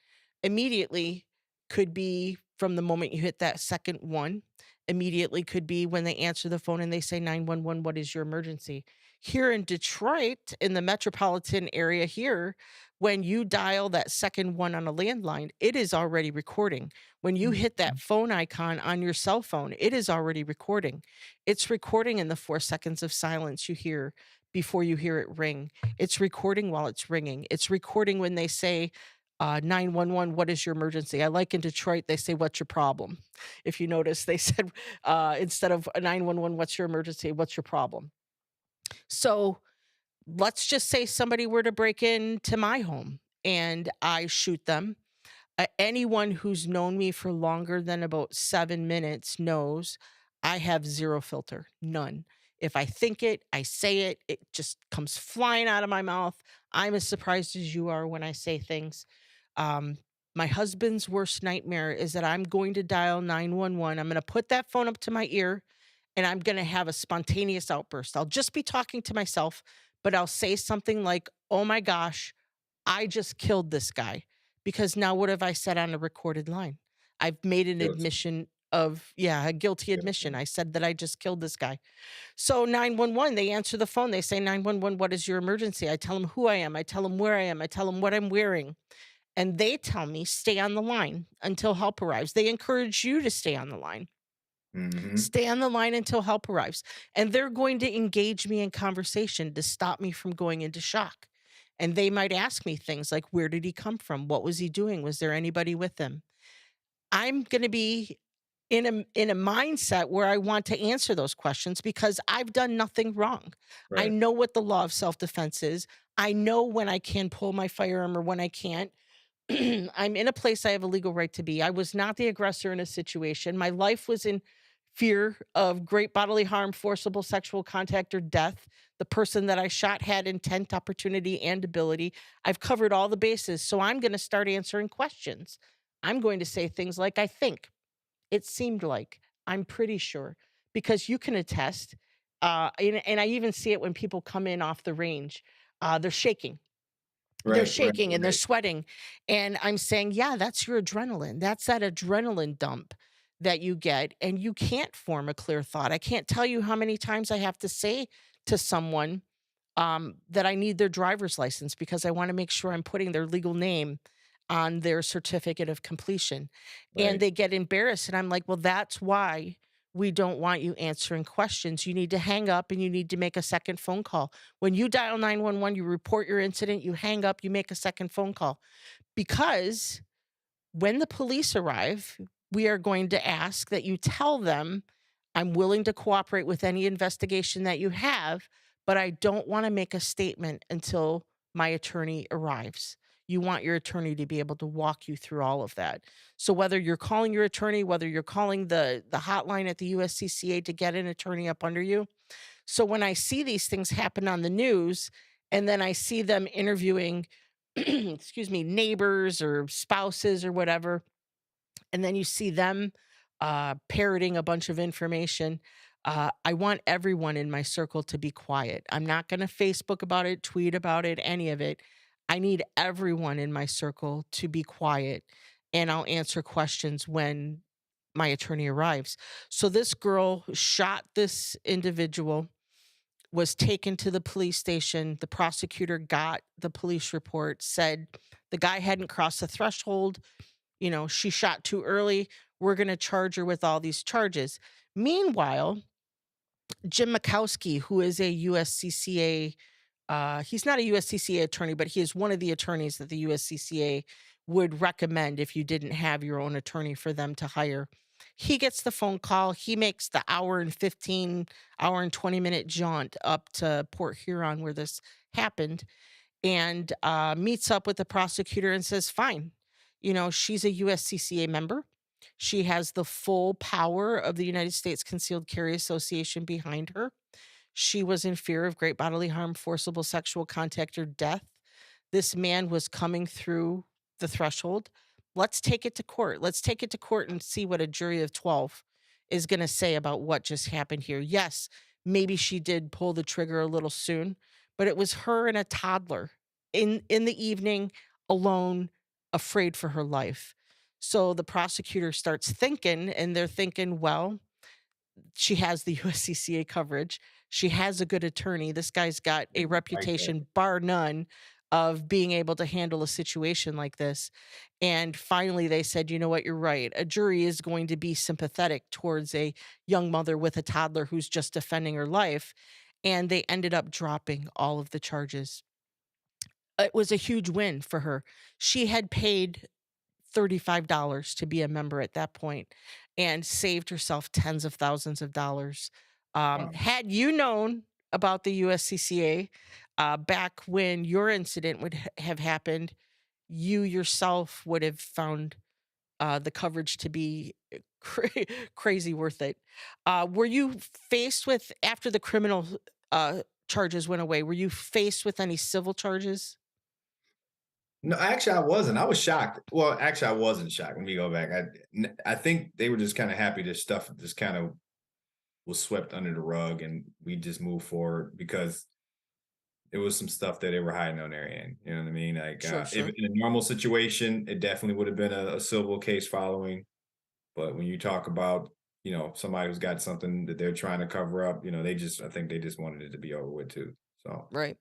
Immediately could be from the moment you hit that second one. Immediately could be when they answer the phone and they say 911, what is your emergency? Here in Detroit, in the metropolitan area here, when you dial that second one on a landline, it is already recording. When you hit that phone icon on your cell phone, it is already recording. It's recording in the 4 seconds of silence you hear before you hear it ring. It's recording while it's ringing. It's recording when they say, 911, what is your emergency? I like in Detroit, they say, what's your problem? If you notice, they said, instead of 911, what's your emergency? What's your problem? So let's just say somebody were to break into my home and I shoot them. Anyone who's known me for longer than about 7 minutes knows I have zero filter, none. If I think it, I say it, it just comes flying out of my mouth. I'm as surprised as you are when I say things. My husband's worst nightmare is that I'm going to dial 911. I'm going to put that phone up to my ear and I'm going to have a spontaneous outburst. I'll just be talking to myself, but I'll say something like, oh my gosh, I just killed this guy. Because now what have I said on a recorded line? I've made an Guilty. admission of, a guilty admission. I said that I just killed this guy. So 911, they answer the phone. They say, 911, what is your emergency? I tell them who I am. I tell them where I am. I tell them what I'm wearing. And they tell me, stay on the line until help arrives. They encourage you to stay on the line. Stay on the line until help arrives. And they're going to engage me in conversation to stop me from going into shock. And they might ask me things like, where did he come from? What was he doing? Was there anybody with him? I'm going to be in a mindset where I want to answer those questions because I've done nothing wrong. I Right. know what the law of self-defense is. I know when I can pull my firearm or when I can't. I'm in a place I have a legal right to be. I was not the aggressor in a situation. My life was in fear of great bodily harm, forcible sexual contact, or death. The person that I shot had intent, opportunity, and ability. I've covered all the bases, so I'm going to start answering questions. I'm going to say things like, I think, it seemed like, I'm pretty sure, because you can attest. And I even see it when people come in off the range. They're shaking. They're Right. shaking and they're Right. sweating. And I'm saying, yeah, that's your adrenaline. That's that adrenaline dump that you get. And you can't form a clear thought. I can't tell you how many times I have to say to someone that I need their driver's license because I want to make sure I'm putting their legal name on their certificate of completion. And Right. they get embarrassed. And I'm like, well, that's why we don't want you answering questions. You need to hang up and you need to make a second phone call. When you dial 911, you report your incident, you hang up, you make a second phone call. Because when the police arrive, we are going to ask that you tell them, I'm willing to cooperate with any investigation that you have, but I don't want to make a statement until my attorney arrives. You want your attorney to be able to walk you through all of that. So whether you're calling your attorney, whether you're calling the hotline at the USCCA to get an attorney up under you. So when I see these things happen on the news, and then I see them interviewing, excuse me, neighbors or spouses or whatever, and then you see them parroting a bunch of information. I want everyone in my circle to be quiet. I'm not going to Facebook about it, tweet about it, any of it. I need everyone in my circle to be quiet, and I'll answer questions when my attorney arrives. So this girl shot this individual was taken to the police station. The prosecutor got the police report, said the guy hadn't crossed the threshold. You know, she shot too early. We're going to charge her with all these charges. Meanwhile, Jim Mikowski, who is a USCCA, he's not a USCCA attorney, but he is one of the attorneys that the USCCA would recommend if you didn't have your own attorney for them to hire. He gets the phone call. He makes the hour and 20-minute jaunt up to Port Huron where this happened and meets up with the prosecutor and says, fine, you know, she's a USCCA member. She has the full power of the United States Concealed Carry Association behind her. She was in fear of great bodily harm, forcible sexual contact, or death. This man was coming through the threshold. Let's take it to court. Let's take it to court and see what a jury of 12 is going to say about what just happened here. Yes, maybe she did pull the trigger a little soon, but it was her and a toddler in the evening, alone, afraid for her life. So the prosecutor starts thinking, and they're thinking, well, she has the USCCA coverage. She has a good attorney. This guy's got a reputation, bar none, of being able to handle a situation like this. And finally, they said, you know what, you're right. A jury is going to be sympathetic towards a young mother with a toddler who's just defending her life. And they ended up dropping all of the charges. It was a huge win for her. She had paid $35 to be a member at that point and saved herself tens of thousands of dollars. Wow. Had you known about the USCCA back when your incident would have happened, you yourself would have found the coverage to be crazy worth it. Were you faced with, after the criminal charges went away, were you faced with any civil charges? No, actually, I wasn't. I was shocked. Well, actually, I wasn't shocked. Let me go back. I think they were just kind of happy this stuff just kind of was swept under the rug, and we just moved forward because it was some stuff that they were hiding on their end. You know what I mean? Like, Sure, if sure. in a normal situation, it definitely would have been a civil case following. But when you talk about, you know, somebody who's got something that they're trying to cover up, you know, I think they just wanted it to be over with too. So, Right.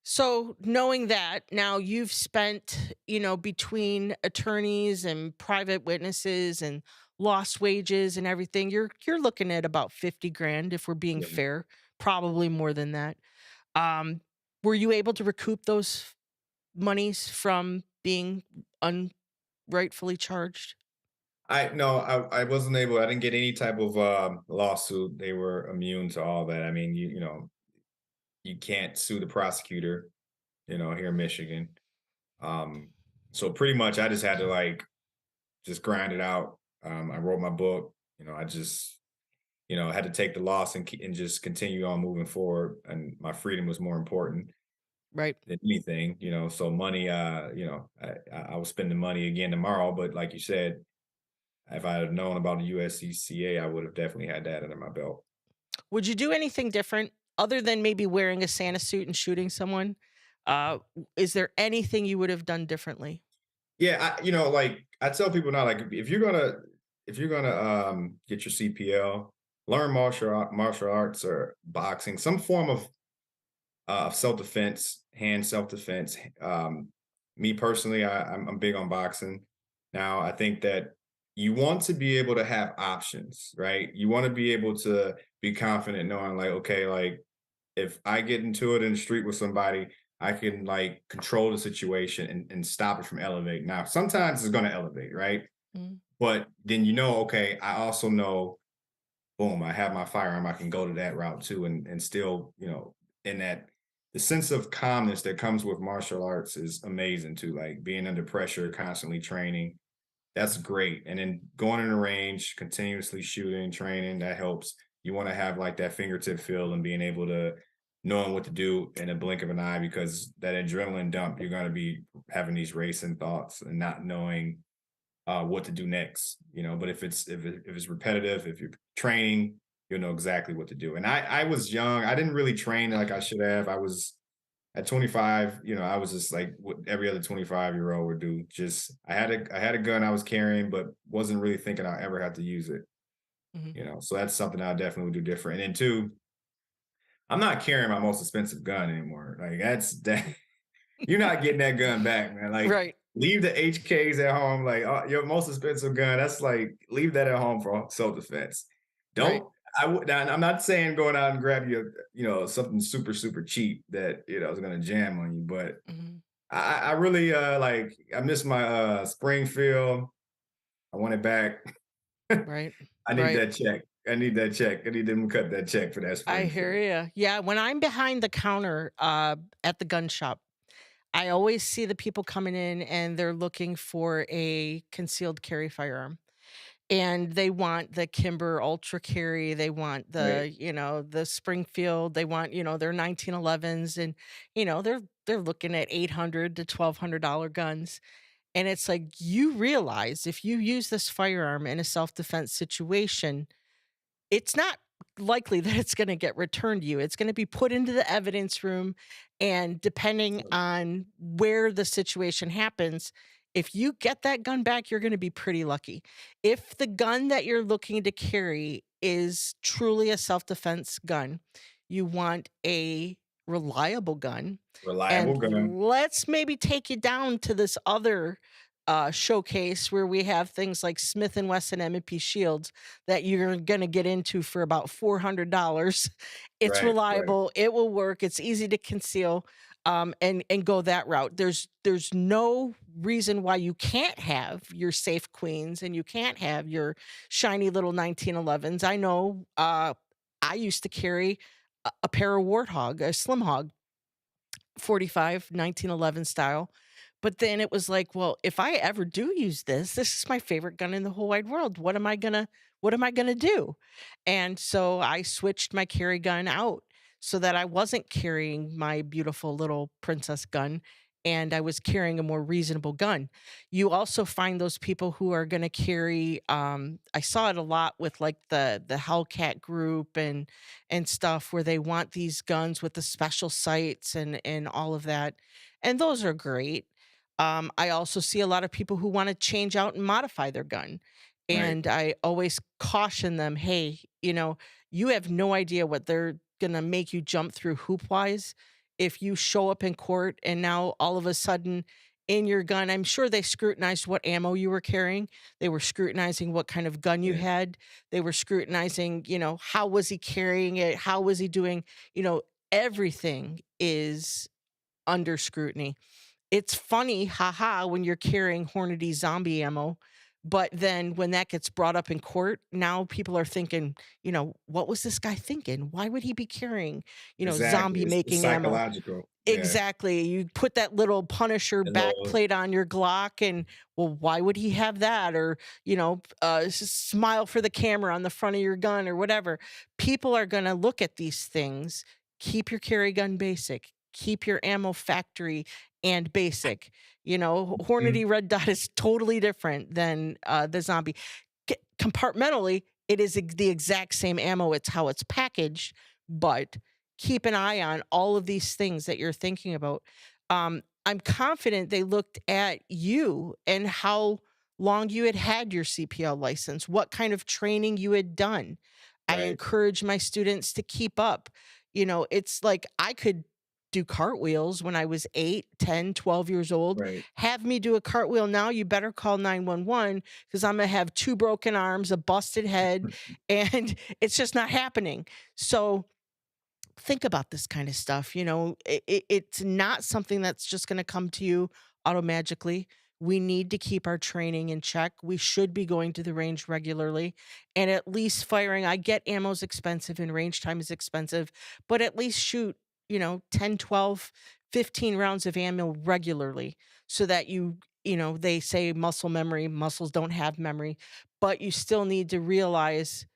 So knowing that now you've spent, you know, between attorneys and private witnesses and lost wages and everything, you're looking at about 50 grand if we're being yeah. fair, probably more than that. Um, were you able to recoup those monies from being unrightfully charged? I wasn't able. I didn't get any type of lawsuit. They were immune to all that. I mean, you know, you can't sue the prosecutor, you know, here in Michigan. Um, so pretty much I just had to like just grind it out. I wrote my book, you know, I just, you know, had to take the loss and just continue on moving forward. And my freedom was more important Right. than anything, you know. So money, you know, I was spending money again tomorrow, but like you said, if I had known about the USCCA, I would have definitely had that under my belt. Would you do anything different other than maybe wearing a Santa suit and shooting someone? Is there anything you would have done differently? Yeah, you know, like I tell people now, like if you're gonna get your CPL, learn martial arts or boxing, some form of self defense, hand self defense. Me personally, I'm big on boxing. Now, I think that you want to be able to have options, right? You want to be able to be confident knowing, like, okay, like if I get into it in the street with somebody, I can like control the situation and stop it from elevating. Now, sometimes it's going to elevate, right? Mm. But then you know, okay, I also know, boom, I have my firearm. I can go to that route too, and still, you know, in that the sense of calmness that comes with martial arts is amazing too. Like being under pressure, constantly training, that's great. And then going in the range, continuously shooting, training, that helps. You want to have like that fingertip feel and being able to knowing what to do in a blink of an eye because that adrenaline dump, you're going to be having these racing thoughts and not knowing what to do next, you know. But if it's repetitive, if you're training, you'll know exactly what to do. And I was young, I didn't really train like I should have. I was at 25, you know, I was just like what every other 25-year-old would do. Just I had a gun I was carrying, but wasn't really thinking I ever had to use it, Mhm. you know. So that's something I definitely would do different. And then two, I'm not carrying my most expensive gun anymore. Like that's that. You're not getting that gun back, man. Like Right. leave the HKs at home. Like your most expensive gun. That's like leave that at home for self-defense. Right. Don't. I'm not saying going out and grab something super super cheap that is gonna jam on you, but Mhm. I really like I miss my Springfield. I want it back. Right. I need Right. that check. I need that check. I need them to cut that check for that I hear Springfield. you. Yeah, when I'm behind the counter at the gun shop, I always see the people coming in and they're looking for a concealed carry firearm. And they want the Kimber Ultra Carry, they want Right. the Springfield, they want, their 1911s, and they're looking at $800 to $1,200 guns. And it's like, you realize if you use this firearm in a self-defense situation, it's not likely that it's going to get returned to you. It's going to be put into the evidence room. And depending on where the situation happens, if you get that gun back, you're going to be pretty lucky. If the gun that you're looking to carry is truly a self defense gun, you want a reliable gun. Reliable And gun. let's maybe take you down to this other showcase where we have things like Smith and Wesson M&P Shields that you're going to get into for about $400. It's Right. Right. reliable. It will work. It's easy to conceal, and go that route. There's no reason why you can't have your Safe Queens and you can't have your shiny little 1911s. I know. I used to carry a pair of Warthog, a Slim Hog 45 1911 style. But then it was like, well, if I ever do use this is my favorite gun in the whole wide world. What am I gonna do? And so I switched my carry gun out so that I wasn't carrying my beautiful little princess gun and I was carrying a more reasonable gun. You also find those people who are going to carry I saw it a lot with like the Hellcat group and stuff where they want these guns with the special sights and all of that. And those are great. I also see a lot of people who want to change out and modify their gun. Right. And I always caution them, hey, you have no idea what they're going to make you jump through hoop wise. If you show up in court and now all of a sudden in your gun, I'm sure they scrutinized what ammo you were carrying. They were scrutinizing what kind of gun you Yeah. had. They were scrutinizing, how was he carrying it? How was he doing? Everything is under scrutiny. It's funny, haha, when you're carrying Hornady zombie ammo, but then when that gets brought up in court, now people are thinking, what was this guy thinking? Why would he be carrying, Exactly. zombie It's making ammo? psychological. Yeah. Exactly. You put that little Punisher back Hello. plate on your Glock, and well, why would he have that? Or, smile for the camera on the front of your gun or whatever. People are going to look at these things. Keep your carry gun basic, keep your ammo factory and basic. Mhm. Hornady Red Dot is totally different than the zombie. Compartmentally, it is the exact same ammo. It's how it's packaged, but keep an eye on all of these things that you're thinking about. I'm confident they looked at you and how long you had your CPL license, what kind of training you had done. I Right. encourage my students to keep up. It's like I could do cartwheels when I was 8, 10, 12 years old. Right. Have me do a cartwheel now, you better call 911 because I'm going to have 2 broken arms, a busted head, and it's just not happening. So think about this kind of stuff. It's not something that's just going to come to you automagically. We need to keep our training in check. We should be going to the range regularly and at least firing. I get ammo's expensive and range time is expensive, but at least shoot, 10, 12, 15 rounds of ammo regularly so that they say muscle memory, muscles don't have memory, but you still need to realize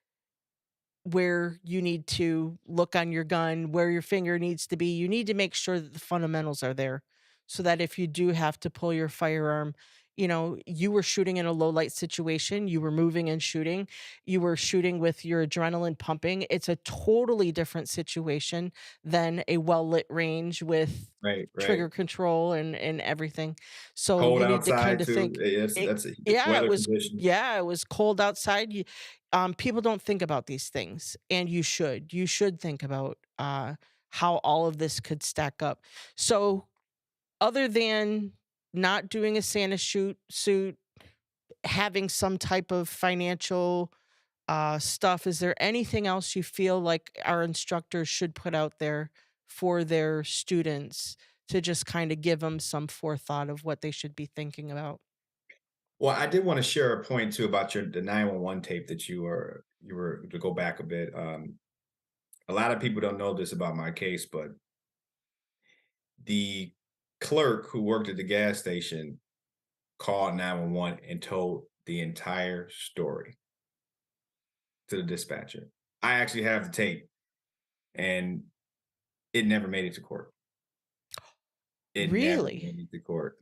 where you need to look on your gun, where your finger needs to be. You need to make sure that the fundamentals are there so that if you do have to pull your firearm, you were shooting in a low light situation, you were moving and shooting, you were shooting with your adrenaline pumping. It's a totally different situation than a well lit range with Right. trigger control and everything. So Cold you need to kind outside of too. think, That's yeah, weather conditions. it was cold outside. People don't think about these things, and you should think about how all of this could stack up. So other than not doing a Santa suit, having some type of financial stuff, is there anything else you feel like our instructors should put out there for their students to just kind of give them some forethought of what they should be thinking about? Well, I did want to share a point too about the 911 tape that you were to go back a bit. A lot of people don't know this about my case, but the clerk who worked at the gas station called 911 and told the entire story to the dispatcher. I actually have the tape, and it never made it to court. It never Really? made it to court.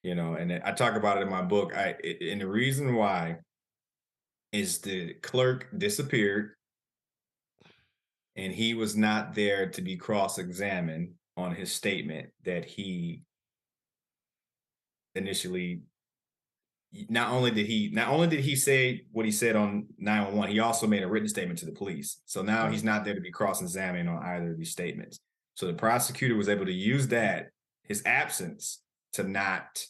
And I talk about it in my book. And the reason why is the clerk disappeared, and he was not there to be cross-examined on his statement that he initially. Not only did he say what he said on 911, he also made a written statement to the police. So now he's Right. not there to be cross-examined on either of these statements. So the prosecutor was able to use his absence, to not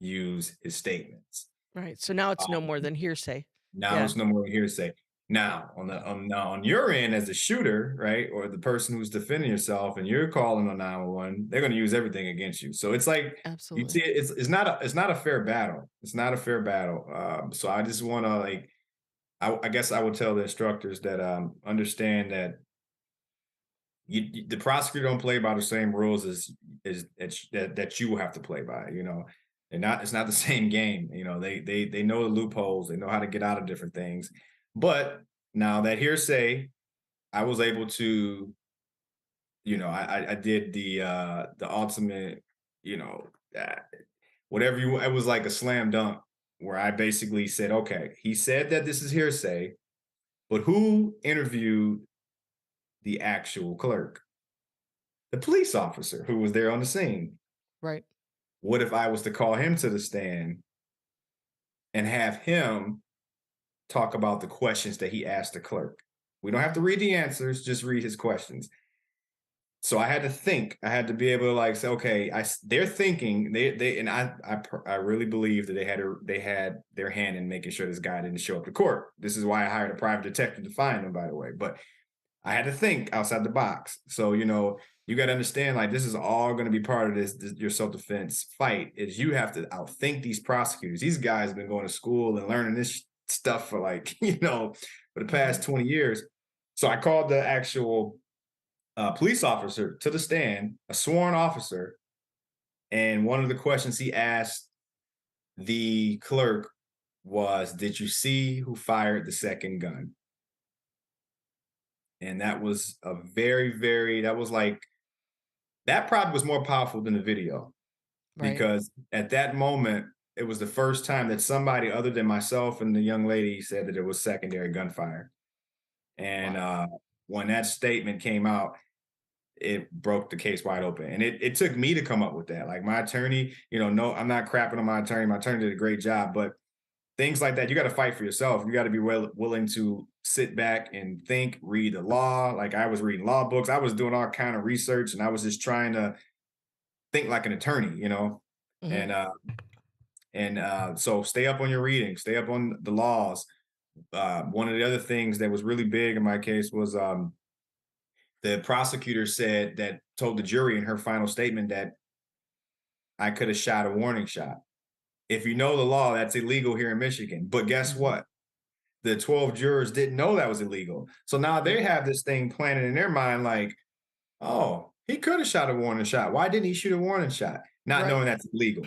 use his statements. Right. So now it's no Um, more than hearsay. Now Yeah. there's no more hearsay. Now on your end as a shooter, right, or the person who's defending yourself, and you're calling on 911, they're going to use everything against you. So it's like you see, Absolutely. it's not a fair battle. It's not a fair battle. So I just want to I guess I would tell the instructors that understand that the prosecutor don't play by the same rules that you will have to play by. And it's not the same game. They know the loopholes, they know how to get out of different things. But now that hearsay, I was able to, I did the ultimate, uh, it was like a slam dunk, where I basically said, okay, he said that this is hearsay, but who interviewed the actual clerk? The police officer who was there on the scene. Right. What if I was to call him to the stand and have him talk about the questions that he asked the clerk? We don't have to read the answers, just read his questions. So I had to think. I had to be able to say, okay, they're thinking, and I really believe that they had their hand in making sure this guy didn't show up to court. This is why I hired a private detective to find him, by the way. But I had to think outside the box. So, you got to understand, this is all going to be part of this your self-defense fight, is you have to outthink these prosecutors. These guys have been going to school and learning this stuff for for the past 20 years. So I called the actual police officer to the stand, a sworn officer. And one of the questions he asked the clerk was, did you see who fired the second gun? And that was that probably was more powerful than the video. Right. Because at that moment, it was the first time that somebody other than myself and the young lady said that it was secondary gunfire. And when that statement came out, it broke the case wide open. And it took me to come up with that. Like my attorney, no, I'm not crapping on my attorney. My attorney did a great job, but things like that, you got to fight for yourself. You got to be willing to sit back and think, read the law. Like I was reading law books. I was doing all kind of research, and I was just trying to think like an attorney, Mhm. and so stay up on your reading, stay up on the laws. One of the other things that was really big in my case was the prosecutor told the jury in her final statement that I could have shot a warning shot. If you know the law, that's illegal here in Michigan. But guess Mhm. what? The 12 jurors didn't know that was illegal. So now they have this thing planted in their mind like, oh, he could have shot a warning shot. Why didn't he shoot a warning shot? Not Right. knowing that's illegal.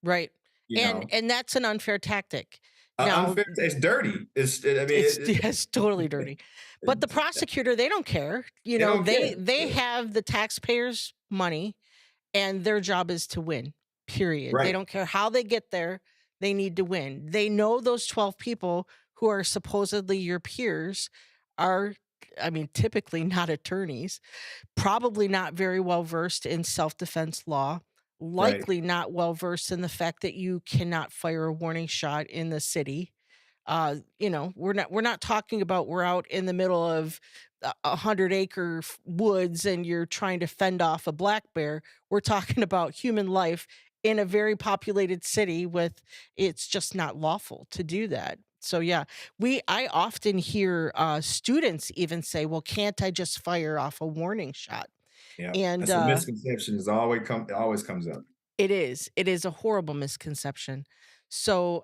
Right. You know, And that's an unfair tactic. Now, unfair. It's dirty. it's totally dirty. But the prosecutor, they don't care. They don't care. They have the taxpayers' money, and their job is to win. Period. They Right. don't care how they get there. They need to win. They know those 12 people who are supposedly your peers are, I mean, typically not attorneys, probably not very well versed in self-defense law, Right. likely not well versed in the fact that you cannot fire a warning shot in the city. We're not talking about we're out in the middle of 100-acre woods and you're trying to fend off a black bear. We're talking about human life in a very populated city with it's just not lawful to do that. So yeah, I often hear students even say, "Well, can't I just fire off a warning shot?" Yeah. And That's a misconception. Is always comes up. it is a horrible misconception. So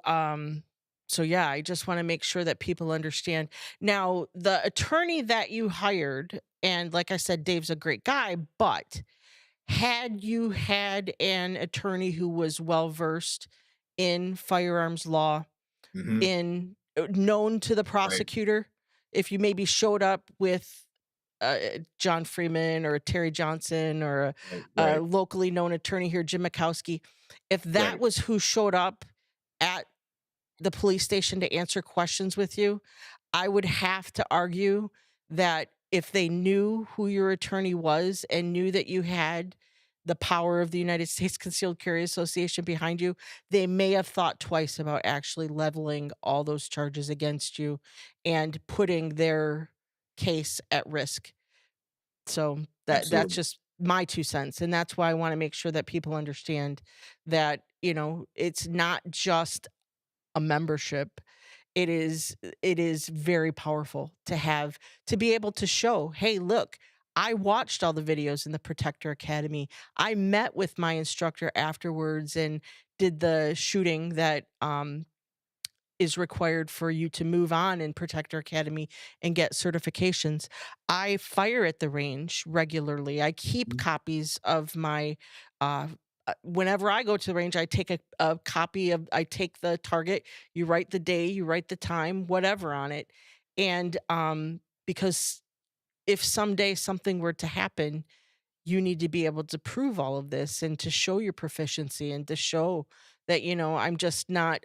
yeah, I just want to make sure that people understand. Now, the attorney that you hired, and like I said, Dave's a great guy, but had you had an attorney who was well versed in firearms law, Hmm. in known to the Right. prosecutor, if you maybe showed up with John Freeman or Terry Johnson or Right. a Right. locally known attorney here, Jim Mikowski, if that Right. was who showed up at the police station to answer questions with you, I would have to argue that if they knew who your attorney was and knew that you had the power of the United States Concealed Carry Association behind you, they may have thought twice about actually leveling all those charges against you and putting their case at risk. So that's Absolutely. just my 2 cents, and that's why I wanna make sure that people understand that, it's not just a membership. It is very powerful to be able to show, "Hey, look, I watched all the videos in the Protector Academy. I met with my instructor afterwards and did the shooting that, is required for you to move on in Protector Academy and get certifications. I fire at the range regularly. I keep Mhm. copies of my whenever I go to the range, I take a copy of I take the target, you write the day, you write the time, whatever on it. And because if someday something were to happen, you need to be able to prove all of this and to show your proficiency and to show that,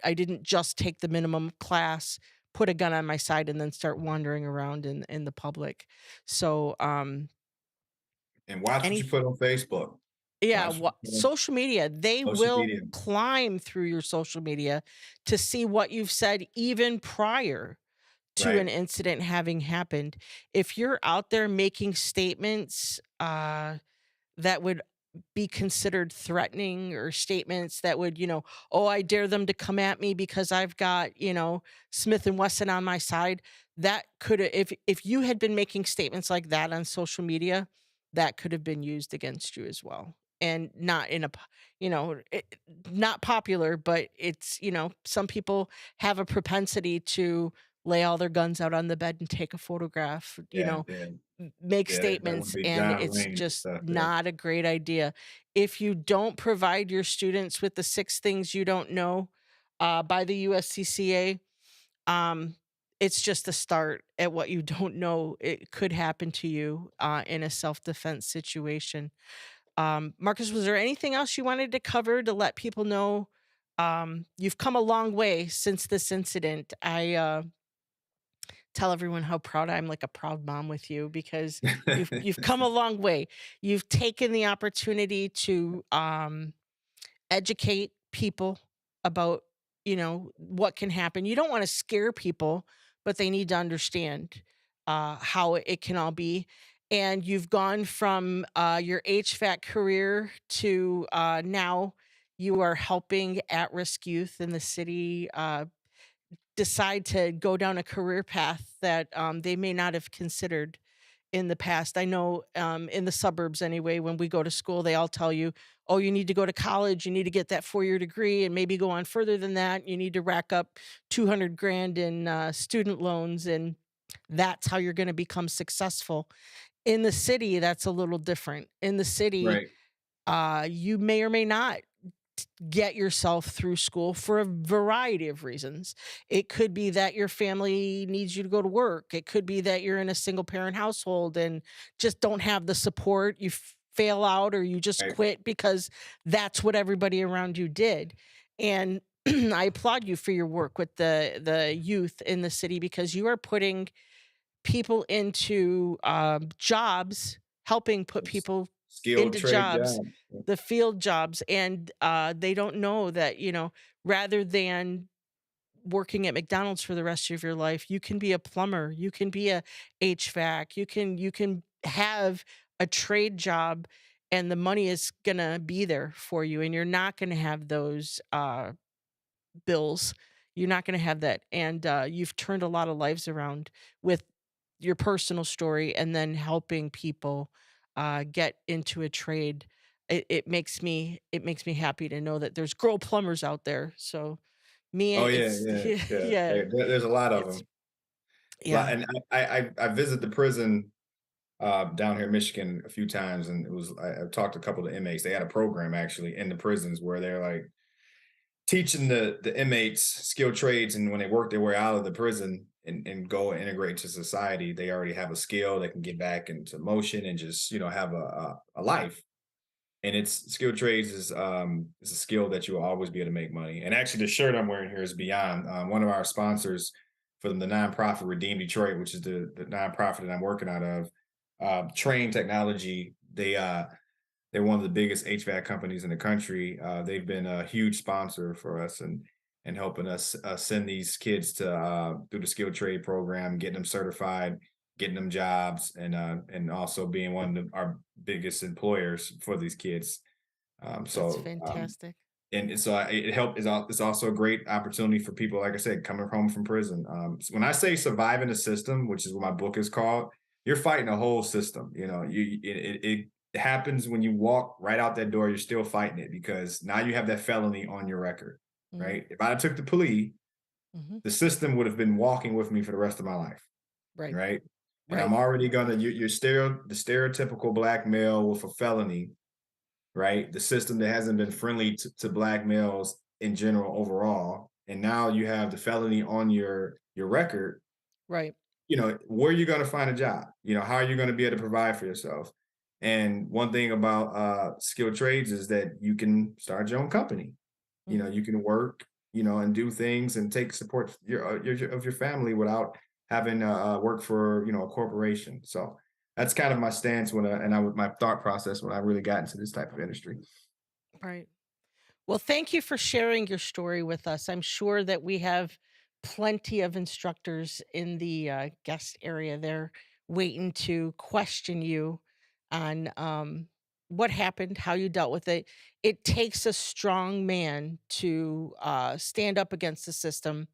I didn't just take the minimum class, put a gun on my side, and then start wandering around in the public. So, And watch what any, you put on Facebook. yeah, Watch what you put on social media, they social will media. climb through your social media to see what you've said even prior to an Right. incident having happened. If you're out there making statements, that would be considered threatening or statements that would, oh, I dare them to come at me because I've got, Smith and Wesson on my side. That could if you had been making statements like that on social media, that could have been used against you as well. And not in a, not popular, but it's, some people have a propensity to lay all their guns out on the bed and take a photograph, Yeah. Yeah. make Yeah. That would statements, be and giant it's range and just stuff. Yeah. not a great idea. If you don't provide your students with the 6 things you don't know by the USCCA, um, it's just a start at what you don't know. It could happen to you in a self-defense situation. Marcus, was there anything else you wanted to cover to let people know? You've come a long way since this incident. I tell everyone how proud I'm like a proud mom with you because you've come a long way. You've taken the opportunity to educate people about, what can happen. You don't want to scare people, but they need to understand how it can all be. And you've gone from your HVAC career to now you are helping at-risk youth in the city decide to go down a career path that they may not have considered in the past. I know in the suburbs anyway, when we go to school, they all tell you, oh, you need to go to college, you need to get that 4-year degree and maybe go on further than that. You need to rack up 200 grand in student loans, and that's how you're going to become successful. In the city, that's a little different. In the city, Right. you may or may not get yourself through school for a variety of reasons. It could be that your family needs you to go to work. It could be that you're in a single parent household and just don't have the support. You fail out or you just Right. quit because that's what everybody around you did. And I applaud you for your work with the youth in the city, because you are putting people into jobs, helping put people Skilled into trade jobs, jobs. the field jobs, and they don't know that, rather than working at McDonald's for the rest of your life, you can be a plumber, you can be a HVAC, you can have a trade job, and the money is gonna be there for you, and you're not gonna have those bills. You're not gonna have that, and you've turned a lot of lives around with your personal story, and then helping people get into a trade. It makes me happy to know that there's girl plumbers out there. So me, Oh yeah, it's yeah, yeah. yeah, There's a lot of it's them. yeah. And I visit the prison down here in Michigan a few times, and I talked to a couple of inmates. They had a program actually in the prisons where they're like teaching the inmates skilled trades, and when they work their way out of the prison and go and integrate into society, they already have a skill. They can get back into motion and just have a life. And it's skilled trades is a skill that you will always be able to make money. And actually, the shirt I'm wearing here is Beyond. One of our sponsors for the nonprofit Redeem Detroit, which is the nonprofit that I'm working out of, Train Technology. They're one of the biggest HVAC companies in the country. They've been a huge sponsor for us and helping us send these kids to through the skilled trade program, getting them certified, getting them jobs, and also being one of our biggest employers for these kids. That's fantastic. And so it helped. It's also a great opportunity for people, like I said, coming home from prison. So when I say surviving the system, which is what my book is called, you're fighting a whole system. It happens when you walk right out that door. You're still fighting it because now you have that felony on your record, Mhm. right? If I took the plea, Mhm. the system would have been walking with me for the rest of my life, Right. right? And Right. I'm already gonna the stereotypical black male with a felony, right? The system that hasn't been friendly to black males in general overall, and now you have the felony on your record. Right. Where are you going to find a job? How are you going to be able to provide for yourself? And one thing about skilled trades is that you can start your own company. Mhm. You can work, and do things and take support of your family without having work for a corporation. So that's kind of my stance my thought process when I really got into this type of industry. Right. Well, thank you for sharing your story with us. I'm sure that we have plenty of instructors in the guest area there waiting to question you on what happened, how you dealt with it. It takes a strong man to stand up against the system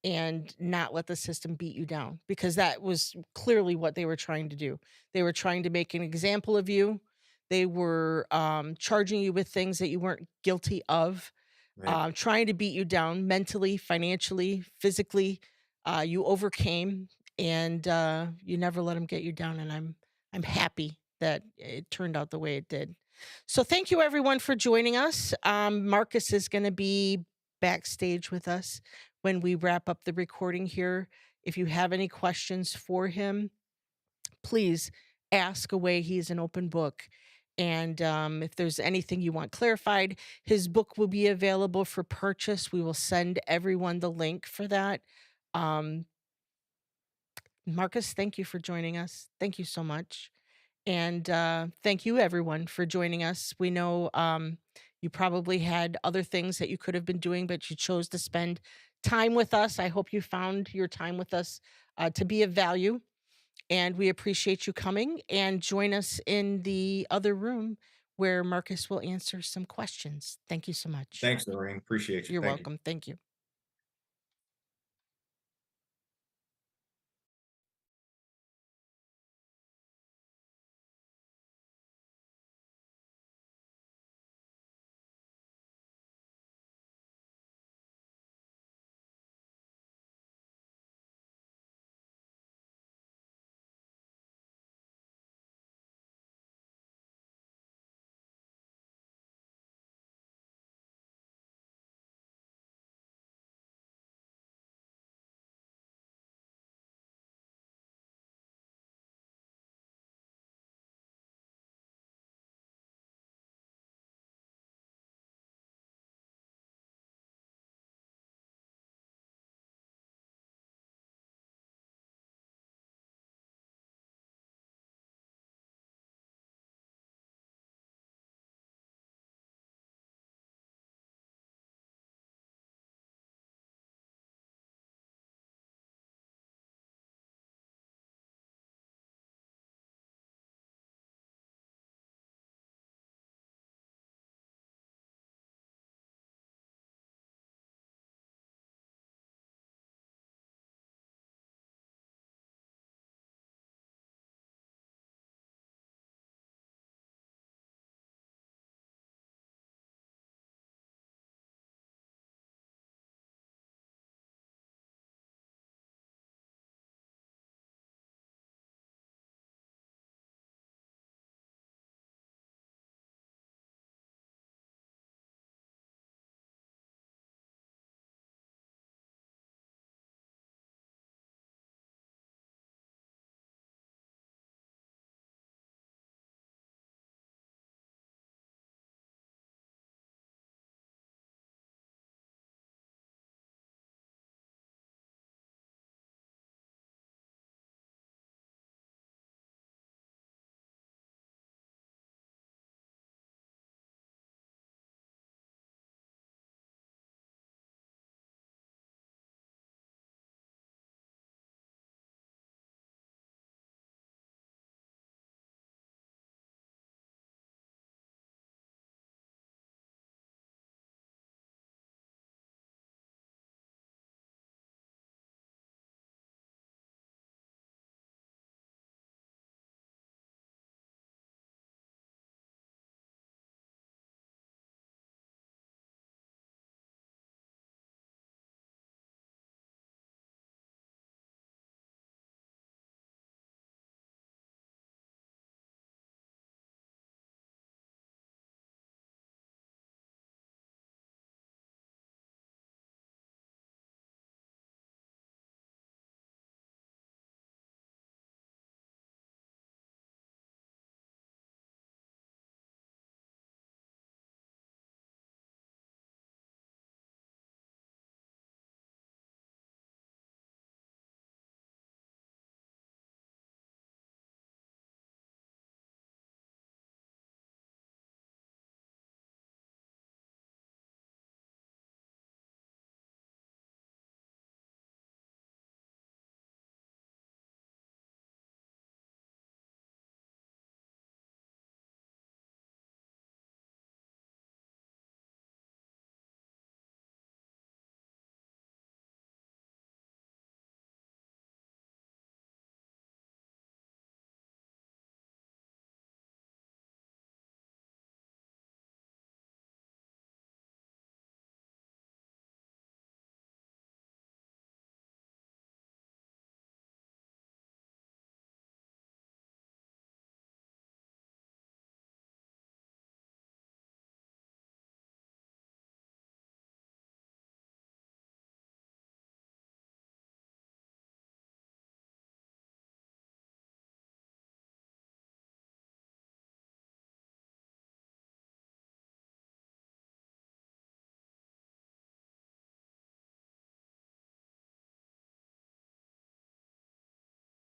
and not let the system beat you down, because that was clearly what they were trying to do. They were trying to make an example of you. They were charging you with things that you weren't guilty of, Right. trying to beat you down mentally, financially, physically. You overcame, and you never let them get you down. And I'm happy that it turned out the way it did. So thank you everyone for joining us. Marcus is going to be backstage with us when we wrap up the recording here. If you have any questions for him, please ask away. He's an open book. And if there's anything you want clarified, his book will be available for purchase. We will send everyone the link for that. Marcus, thank you for joining us. Thank you so much. And thank you, everyone, for joining us. We know you probably had other things that you could have been doing, but you chose to spend time with us. I hope you found your time with us to be of value. And we appreciate you coming, and join us in the other room where Marcus will answer some questions. Thank you so much. Thanks, Lorraine. Appreciate you. You're Thank you. welcome. Thank you.